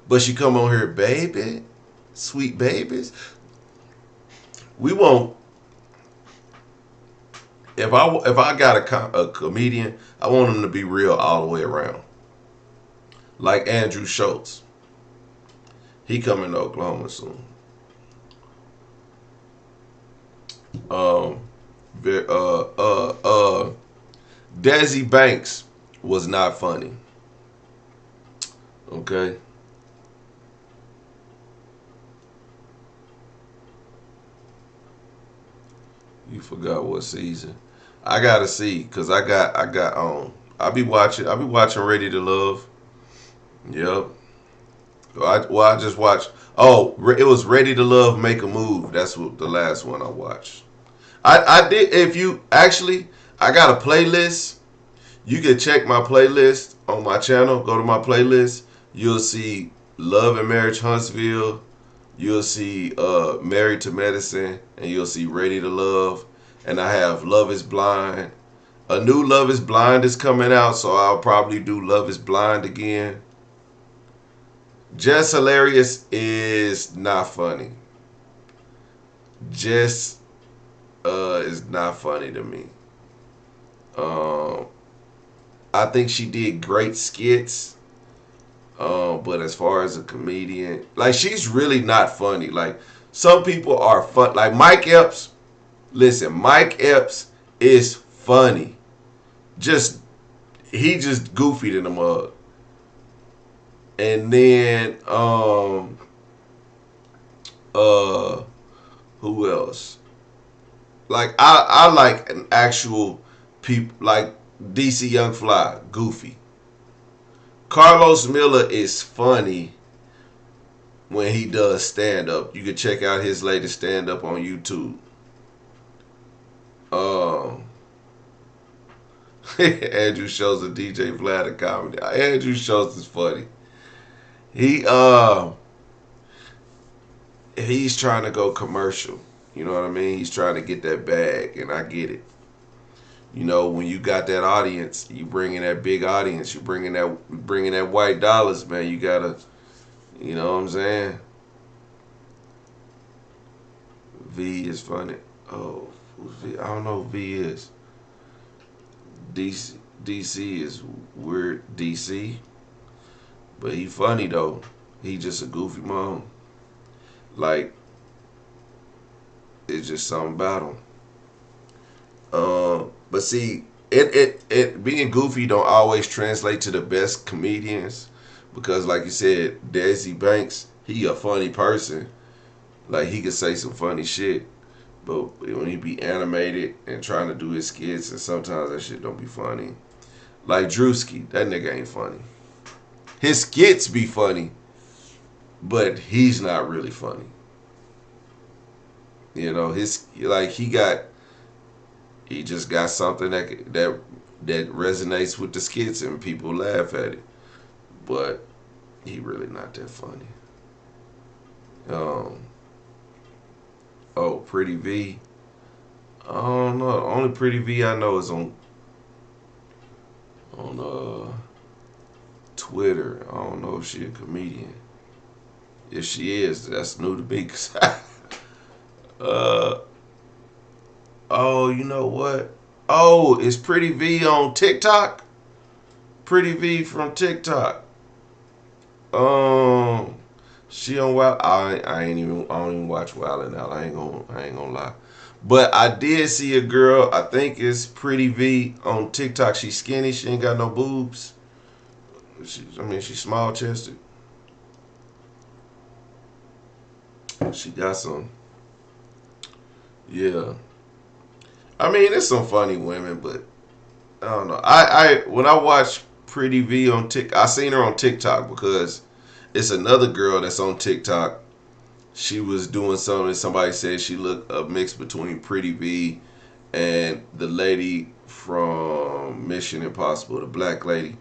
But she come on here, baby, sweet babies. We won't. If I got a comedian, I want him to be real all the way around. Like Andrew Schultz. He coming to Oklahoma soon. Desi Banks was not funny. Okay. You forgot what season. I gotta see, cause I got I be watching Ready to Love. Yep. I just watched. Oh, it was Ready to Love, Make a Move. That's what the last one I watched. I did. If you actually, I got a playlist. You can check my playlist on my channel. Go to my playlist. You'll see Love and Marriage Huntsville. You'll see Married to Medicine, and you'll see Ready to Love. And I have Love is Blind. A new Love is Blind is coming out, so I'll probably do Love is Blind again. Jess Hilarious is not funny. Jess is not funny to me. I think she did great skits. But as far as a comedian, like, she's really not funny. Like, Some people are fun. Like Mike Epps. Listen, Mike Epps is funny. He just goofy in the mug. And then who else? Like I like an actual people like DC Young Fly, goofy. Carlos Miller is funny when he does stand up. You can check out his latest stand up on YouTube. Andrew Schultz and DJ Vlad of comedy. Andrew Schultz is funny. He's trying to go commercial. You know what I mean? He's trying to get that bag, and I get it. You know, when you got that audience, you bring in that big audience, you bringing that white dollars, man. You gotta, you know what I'm saying? V is funny. Oh, who's V? I don't know who V is. DC is weird. DC, but he funny though. He just a goofy mom. Like, it's just something about him. But see, it being goofy don't always translate to the best comedians, because like you said, Desi Banks, he a funny person. Like, he could say some funny shit, but when he be animated and trying to do his skits, and sometimes that shit don't be funny. Like Drewski, that nigga ain't funny. His skits be funny, but he's not really funny. You know, he just got something that resonates with the skits and people laugh at it, but he really not that funny. Pretty V. I don't know. Only Pretty V I know is on Twitter. I don't know if she a comedian. If she is, that's new to me. You know what? Oh, is Pretty V on TikTok? Pretty V from TikTok. She on Wild. I don't even watch Wild and Out. I ain't gonna lie. But I did see a girl, I think it's Pretty V on TikTok. She's skinny. She ain't got no boobs. She's small chested. She got some. Yeah. There's some funny women, but I don't know. When I watch Pretty V on TikTok, I seen her on TikTok because it's another girl that's on TikTok. She was doing something, somebody said she looked a mix between Pretty V and the lady from Mission Impossible, the black lady,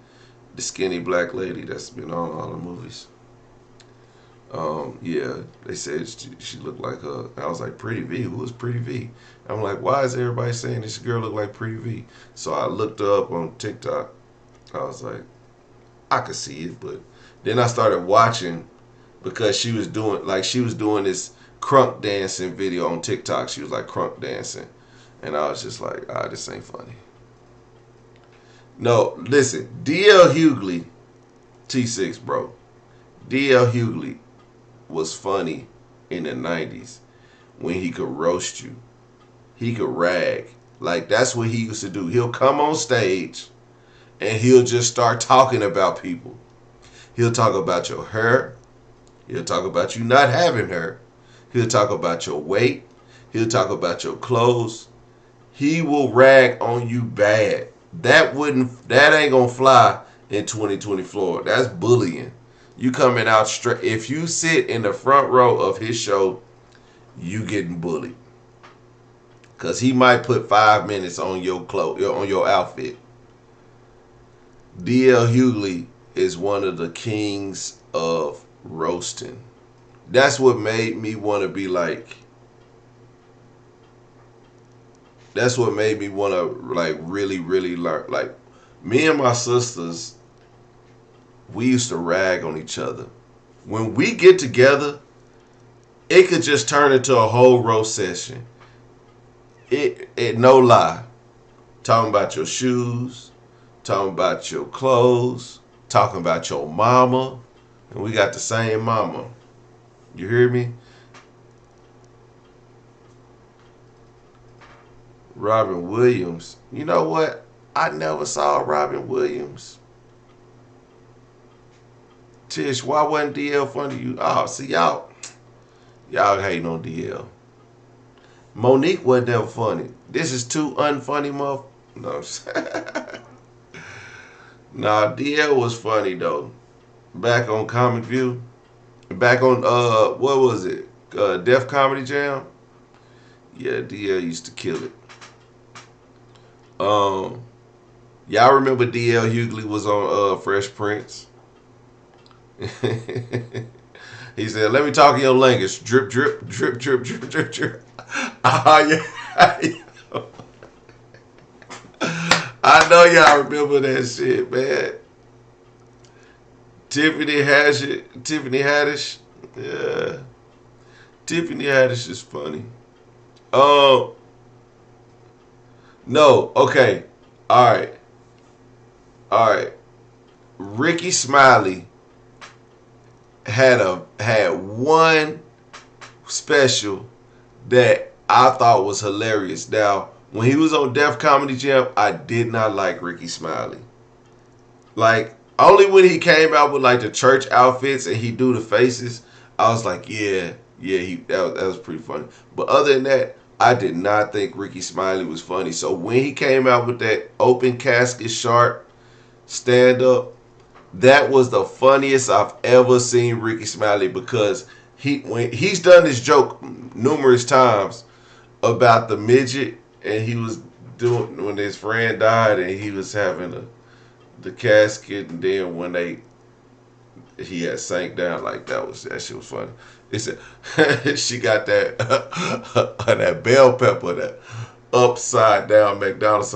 the skinny black lady that's been on all the movies. Yeah, they said she looked like her. I was like, Pretty V? Who is Pretty V? I'm like, why is everybody saying this girl look like Pretty V? So I looked her up on TikTok. I was like, I could see it, but then I started watching because she was doing this crunk dancing video on TikTok. She was like crunk dancing, and I was just like, this ain't funny. No, listen, DL Hughley, T6, bro. DL Hughley was funny in the 90s when he could roast you. He could rag. Like, that's what he used to do. He'll come on stage and he'll just start talking about people. He'll talk about your hair. He'll talk about you not having hair. He'll talk about your weight. He'll talk about your clothes. He will rag on you bad. That ain't gonna fly in 2020 Florida. That's bullying. You coming out straight. If you sit in the front row of his show, you getting bullied. Cause he might put 5 minutes on your on your outfit. DL Hughley is one of the kings of roasting. That's what made me want to be like. That's what made me want to like really, really learn. Like, me and my sisters, we used to rag on each other. When we get together, it could just turn into a whole roast session. It no lie. Talking about your shoes, talking about your clothes, talking about your mama. And we got the same mama. You hear me? Robin Williams. You know what? I never saw Robin Williams. Tish, why wasn't DL funny to you? Oh, see, y'all hating on DL. Monique wasn't ever funny. This is too unfunny, motherfucker. No. Nah, DL was funny, though. Back on Comic View. Back on, what was it? Def Comedy Jam? Yeah, DL used to kill it. Y'all remember DL Hughley was on Fresh Prince? He said, "Let me talk in your language. Drip, drip, drip, drip, drip, drip, drip." Yeah. I know y'all remember that shit, man. Tiffany Haddish. Yeah. Tiffany Haddish is funny. No, okay. All right. Ricky Smiley had one special that I thought was hilarious. Now, when he was on Def Comedy Jam, I did not like Ricky Smiley. Like, only when he came out with like the church outfits and he do the faces, I was like, that was pretty funny. But other than that, I did not think Ricky Smiley was funny. So when he came out with that open casket shark stand up, that was the funniest I've ever seen Ricky Smiley, because when he's done this joke numerous times about the midget, and he was doing when his friend died and he was having the casket, and then when he had sank down, like that shit was funny. It said she got that that bell pepper, that upside down McDonald's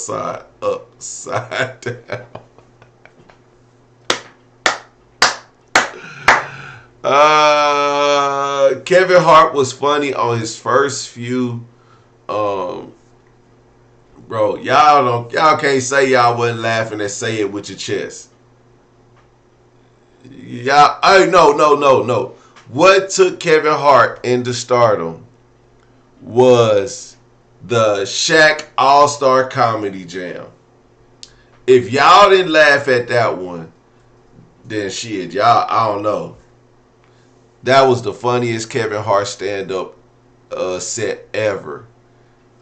side upside down. Kevin Hart was funny on his first few. Bro, y'all can't say y'all wasn't laughing and say it with your chest. No. What took Kevin Hart into stardom was the Shaq All-Star Comedy Jam. If y'all didn't laugh at that one, then shit, y'all, I don't know. That was the funniest Kevin Hart stand-up set ever.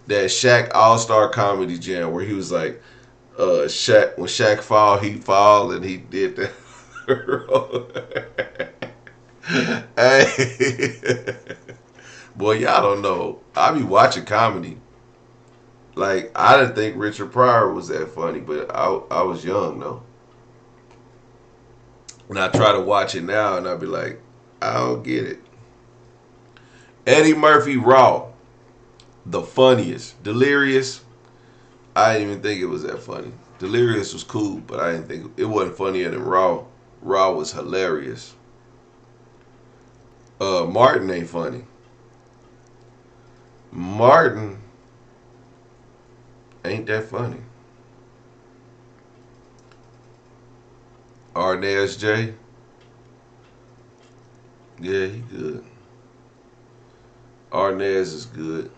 That Shaq All-Star Comedy Jam, where he was like, when Shaq fall, he fall, and he did that. Hey. Boy, y'all don't know. I be watching comedy. Like, I didn't think Richard Pryor was that funny, but I was young, though. And I try to watch it now, and I be like, I don't get it. Eddie Murphy Raw, the funniest. Delirious, I didn't even think it was that funny. Delirious was cool, but I didn't think it wasn't funnier than Raw. Raw was hilarious. Martin ain't funny. Martin ain't that funny. Arnaz J. Yeah, he good. Arnaz is good.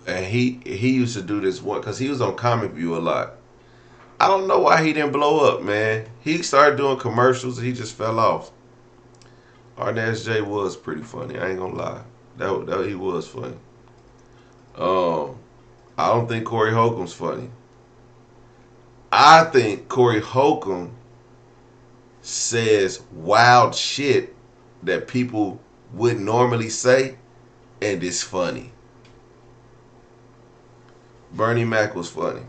And he used to do this one because he was on Comic View a lot. I don't know why he didn't blow up, man. He started doing commercials and he just fell off. Arnaz J was pretty funny. I ain't gonna lie. That he was funny. I don't think Corey Holcomb's funny. I think Corey Holcomb says wild shit that people wouldn't normally say, and it's funny. Bernie Mac was funny.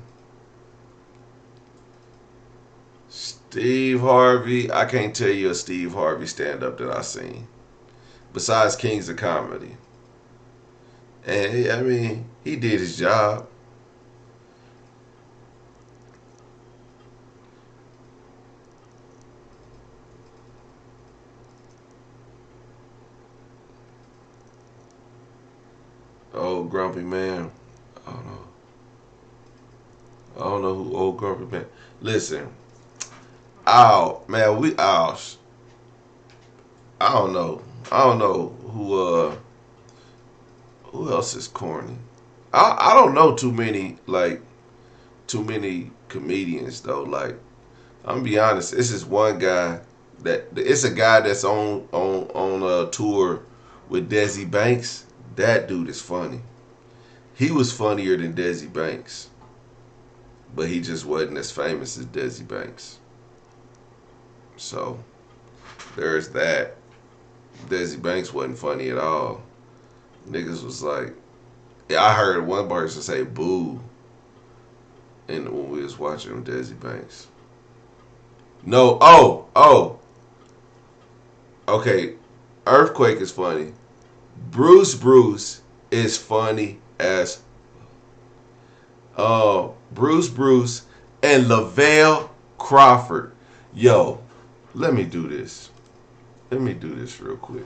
Steve Harvey, I can't tell you a Steve Harvey stand-up that I've seen. Besides Kings of Comedy. And, I mean, he did his job. Old Grumpy Man. I don't know who Old Grumpy Man. Listen. I don't know. I don't know who Who else is corny? I don't know too many comedians though. Like, I'm gonna be honest, this is one guy it's a guy that's on a tour with Desi Banks. That dude is funny. He was funnier than Desi Banks, but he just wasn't as famous as Desi Banks. So there's that. Desi Banks wasn't funny at all. Niggas was like, yeah, I heard one person say boo when we was watching Desi Banks. No, okay, Earthquake is funny. Bruce is funny as Bruce and Lavelle Crawford. Yo, let me do this real quick.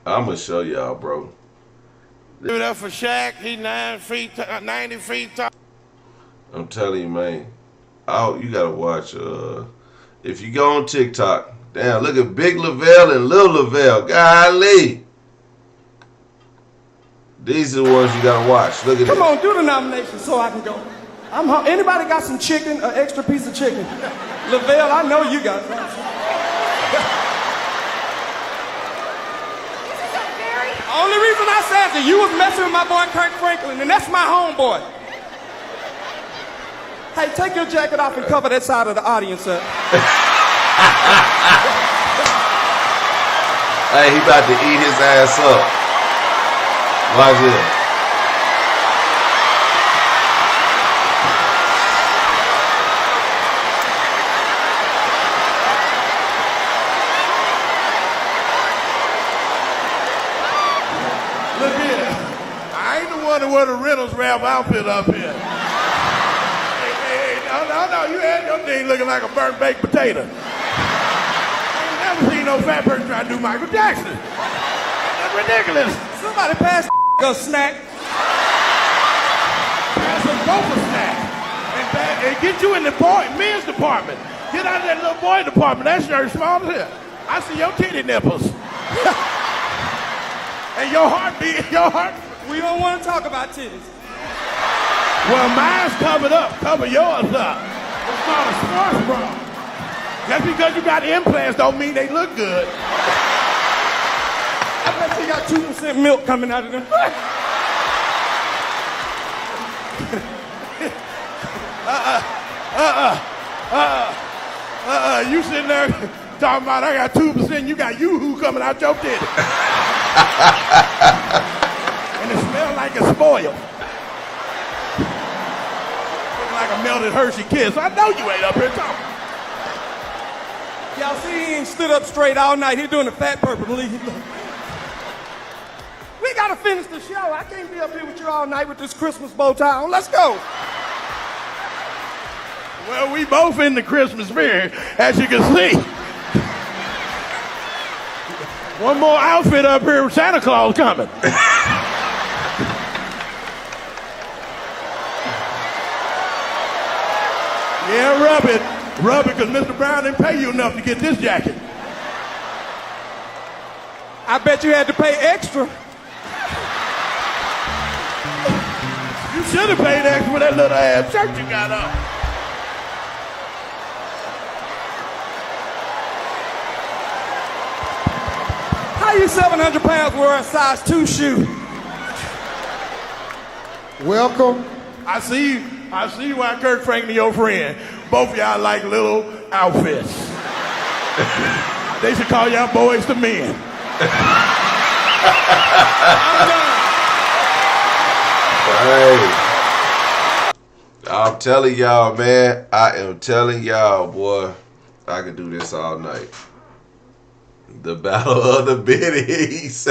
I'm gonna show y'all, bro. Give it up for Shaq. He 90 feet tall. I'm telling you, man. You gotta watch. If you go on TikTok, damn, look at Big Lavelle and Lil Lavelle. Golly, these are the ones you gotta watch. Look at this. Come on, do the nomination so I can go. Anybody got some chicken? An extra piece of chicken? Lavelle, I know you got some. Only reason I said that you was messing with my boy Kirk Franklin, and that's my homeboy. Hey, take your jacket off and cover that side of the audience up. Hey, he about to eat his ass up. Watch this. Look here. I ain't the one that wear the Reynolds Wrap outfit up here. Hey, no, you had your thing looking like a burnt baked potato. I ain't never seen no fat person try to do Michael Jackson. That's ridiculous. Somebody pass a snack. Pass us both a snack. And get you in the men's department. Get out of that little boy department. That shirt's small as hell. I see your titty nipples. And your heartbeat, We don't want to talk about titties. Well, mine's covered up. Cover yours up. It's called a sports bra. Just because you got implants don't mean they look good. I bet you got 2% milk coming out of them. You sitting there talking about I got 2%, you got yoo-hoo coming out your titty. And it smells like it's spoiled. Looking like a melted Hershey Kiss. I know you ain't up here talking. Y'all see he ain't stood up straight all night. He doing the fat purple lead. We gotta finish the show. I can't be up here with you all night with this Christmas bow tie on. Let's go. Well, we both in the Christmas spirit, as you can see. One more outfit up here with Santa Claus coming. Yeah, rub it, because Mr. Brown didn't pay you enough to get this jacket. I bet you had to pay extra. You should have paid extra for that little ass shirt you got on. How you 700 pounds wearing a size 2 shoe? Welcome. I see why Kirk Franklin your friend. Both of y'all like little outfits. They should call y'all boys to men. Hey, I'm telling y'all, man. I am telling y'all, boy. I could do this all night. The Battle of the Biddies.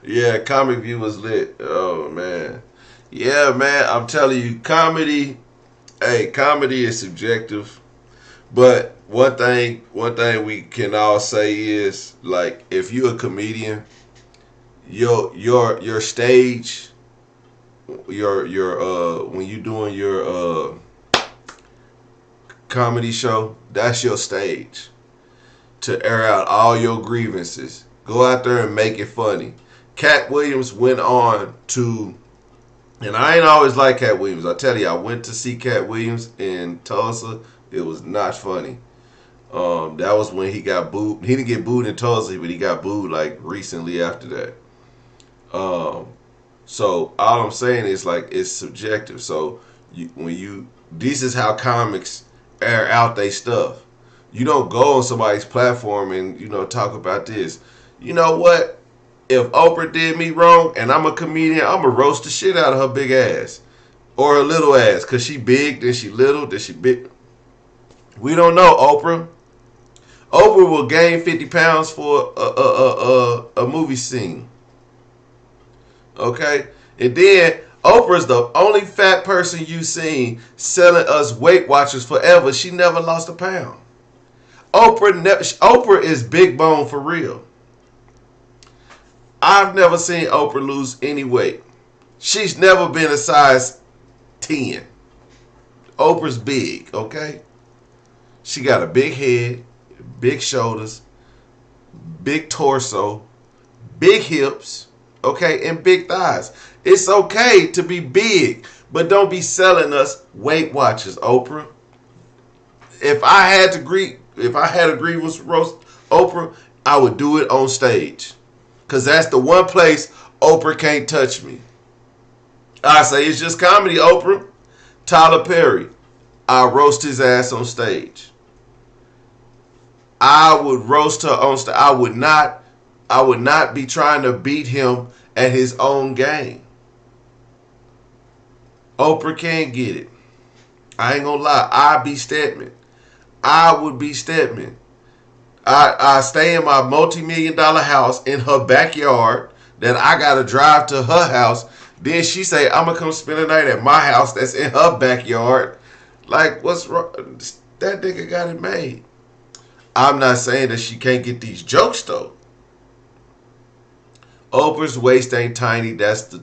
Yeah, Comic View was lit. Oh, man. Yeah, man, I'm telling you, comedy is subjective. But one thing we can all say is, like, if you're a comedian, your stage, your when you doing your comedy show, that's your stage to air out all your grievances. Go out there and make it funny. Cat Williams went on to, and I ain't always like Cat Williams. I tell you, I went to see Cat Williams in Tulsa. It was not funny. That was when he got booed. He didn't get booed in Tulsa, but he got booed like recently after that. So all I'm saying is like it's subjective. So this is how comics air out their stuff. You don't go on somebody's platform and talk about this. You know what? If Oprah did me wrong and I'm a comedian, I'm going to roast the shit out of her big ass. Or her little ass. Because she big, then she little, then she big. We don't know, Oprah. Oprah will gain 50 pounds for a movie scene. Okay? And then, Oprah's the only fat person you seen selling us Weight Watchers forever. She never lost a pound. Oprah is big bone for real. I've never seen Oprah lose any weight. She's never been a size 10. Oprah's big, okay? She got a big head, big shoulders, big torso, big hips, okay, and big thighs. It's okay to be big, but don't be selling us Weight Watchers, Oprah. If I had a grievance roast Oprah, I would do it on stage. Because that's the one place Oprah can't touch me. I say, it's just comedy, Oprah. Tyler Perry, I roast his ass on stage. I would roast her on stage. I would not be trying to beat him at his own game. Oprah can't get it. I ain't gonna lie. I'd be Stedman. I would be Stedman. I stay in my multi-million-dollar house in her backyard that I got to drive to her house. Then she say, I'm going to come spend the night at my house that's in her backyard. Like, what's wrong? That nigga got it made. I'm not saying that she can't get these jokes, though. Oprah's waist ain't tiny. That's damn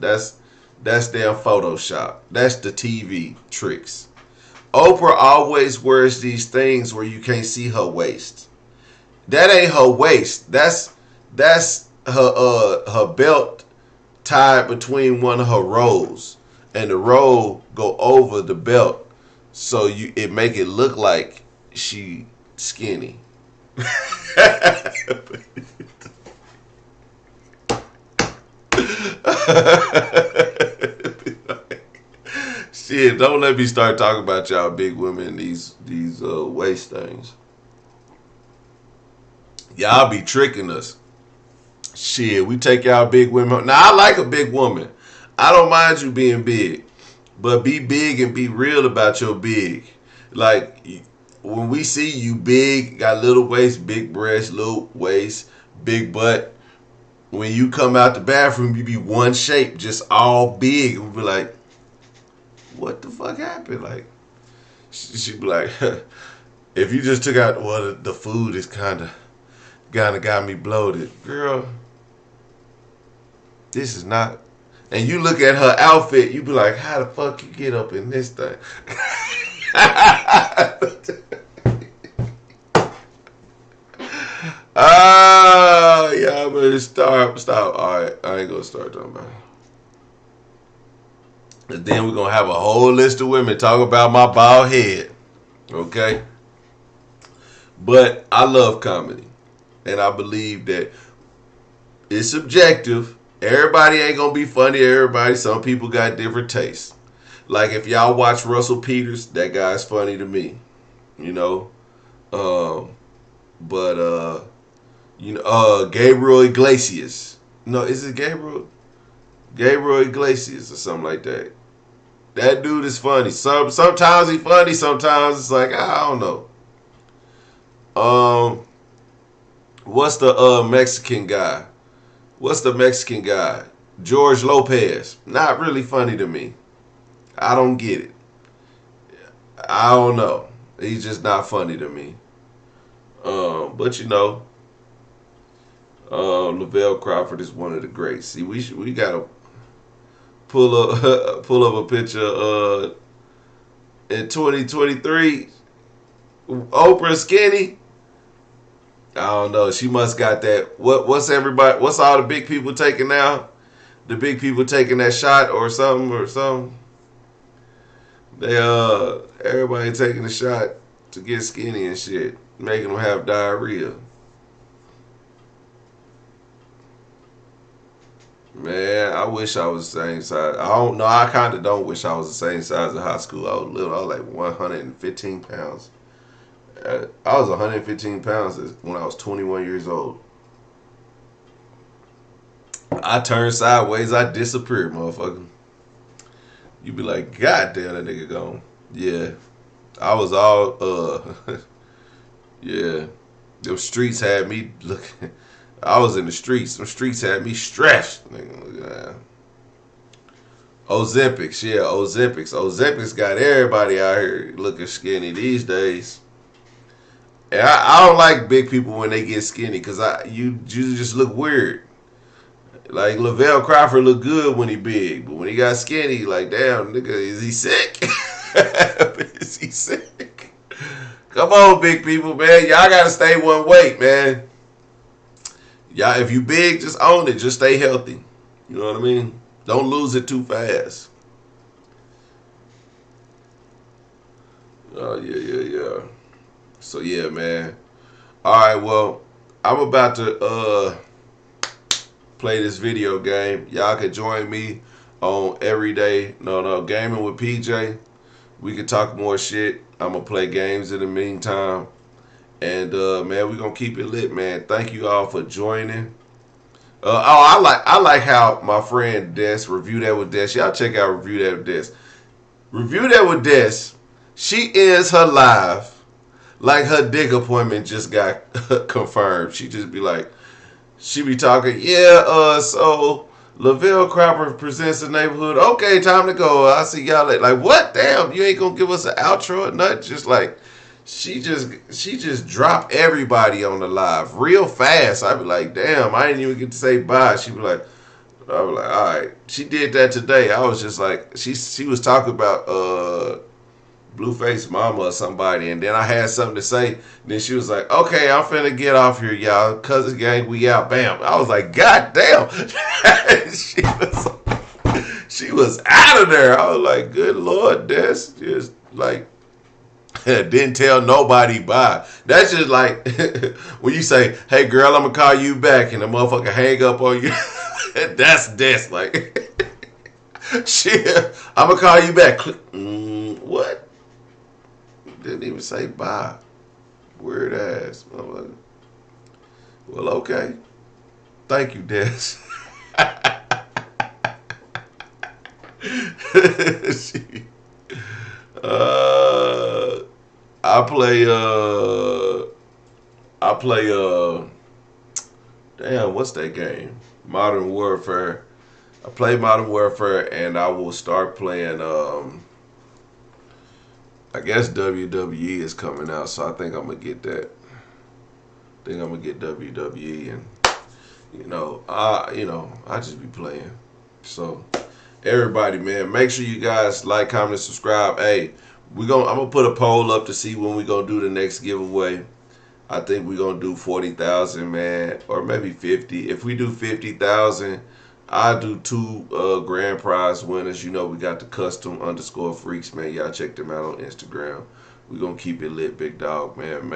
Photoshop. That's the TV tricks. Oprah always wears these things where you can't see her waist. That ain't her waist. That's her belt tied between one of her rolls, and the roll go over the belt, so it make it look like she skinny. Shit, don't let me start talking about y'all big women these waist things. Y'all be tricking us. Shit, we take y'all big women. Now, I like a big woman. I don't mind you being big. But be big and be real about your big. Like, when we see you big, got little waist, big breast, little waist, big butt. When you come out the bathroom, you be one shape, just all big. And we be like, what the fuck happened? Like, she be like, if you just took out, well, the food is kind of got me bloated. Girl, this is not. And you look at her outfit, you be like, how the fuck you get up in this thing? Y'all better stop. All right, I ain't gonna start talking about it. And then we're gonna have a whole list of women talk about my bald head. Okay? But I love comedy. And I believe that it's subjective. Everybody ain't gonna be funny to everybody. Some people got different tastes. Like if y'all watch Russell Peters, that guy's funny to me. You know? Gabriel Iglesias. No, is it Gabriel? Gabriel Iglesias or something like that. That dude is funny. Sometimes he's funny, sometimes it's like, I don't know. What's the Mexican guy? George Lopez. Not really funny to me. I don't get it. I don't know. He's just not funny to me. But you know, Lavelle Crawford is one of the greats. See, we gotta pull up a picture in 2023. Oprah skinny? I don't know. She must got that. What's everybody? What's all the big people taking now? The big people taking that shot or something. They everybody taking a shot to get skinny and shit, making them have diarrhea. Man, I wish I was the same size. I don't know. I kind of don't wish I was the same size in high school. I was little. I was like 115 pounds. I was 115 pounds when I was 21 years old. I turned sideways, I disappeared, motherfucker. You be like, God damn, that nigga gone. Yeah. I was all, yeah. Them streets had me looking. I was in the streets. Them streets had me stretched. Nigga, look at that. Ozempics, yeah, Ozempics. Ozempics got everybody out here looking skinny these days. And I don't like big people when they get skinny because you just look weird. Like Lavelle Crawford look good when he big, but when he got skinny, like damn nigga, is he sick? Is he sick? Come on, big people, man. Y'all gotta stay one weight, man. Y'all, if you big, just own it. Just stay healthy. You know what I mean? Don't lose it too fast. Oh yeah. So yeah, man. All right, well, I'm about to play this video game. Y'all can join me on Everyday Gaming with PJ. We can talk more shit. I'm gonna play games in the meantime. And man, we're gonna keep it lit, man. Thank you all for joining. I like how my friend Des, Review That with Des. Y'all check out Review That with Des. Review That with Des. She ends her live like her dick appointment just got confirmed. She just be like, she be talking, so Lavelle Crawford presents the neighborhood. Okay, time to go. I'll see y'all later. Like, what? Damn, you ain't gonna give us an outro or nothing? Just like, she just dropped everybody on the live real fast. I be like, damn, I didn't even get to say bye. She be like, I was like, all right. She did that today. I was just like, she was talking about Blueface Mama or somebody, and then I had something to say. Then she was like, okay, I'm finna get off here, y'all. Cousin gang, we out. Bam. I was like, God damn. she was out of there. I was like, good Lord, that's just like, didn't tell nobody bye. That's just like when you say, hey girl, I'm gonna call you back, and the motherfucker hang up on you. That's like, shit, I'm gonna call you back. What? Didn't even say bye. Weird ass motherfucker. Well, okay. Thank you, Des. I play damn, what's that game? Modern Warfare. I play Modern Warfare, and I will start playing I guess WWE is coming out, so I think I'm gonna get that. I think I'm gonna get WWE, and I just be playing. So everybody, man, make sure you guys like, comment, and subscribe. Hey, I'm gonna put a poll up to see when we gonna do the next giveaway. I think we're gonna do 40,000, man, or maybe 50. If we do 50,000, I'll do 2 grand prize winners. You know, we got the custom _ freaks, man. Y'all check them out on Instagram. We're gonna keep it lit, big dog, man.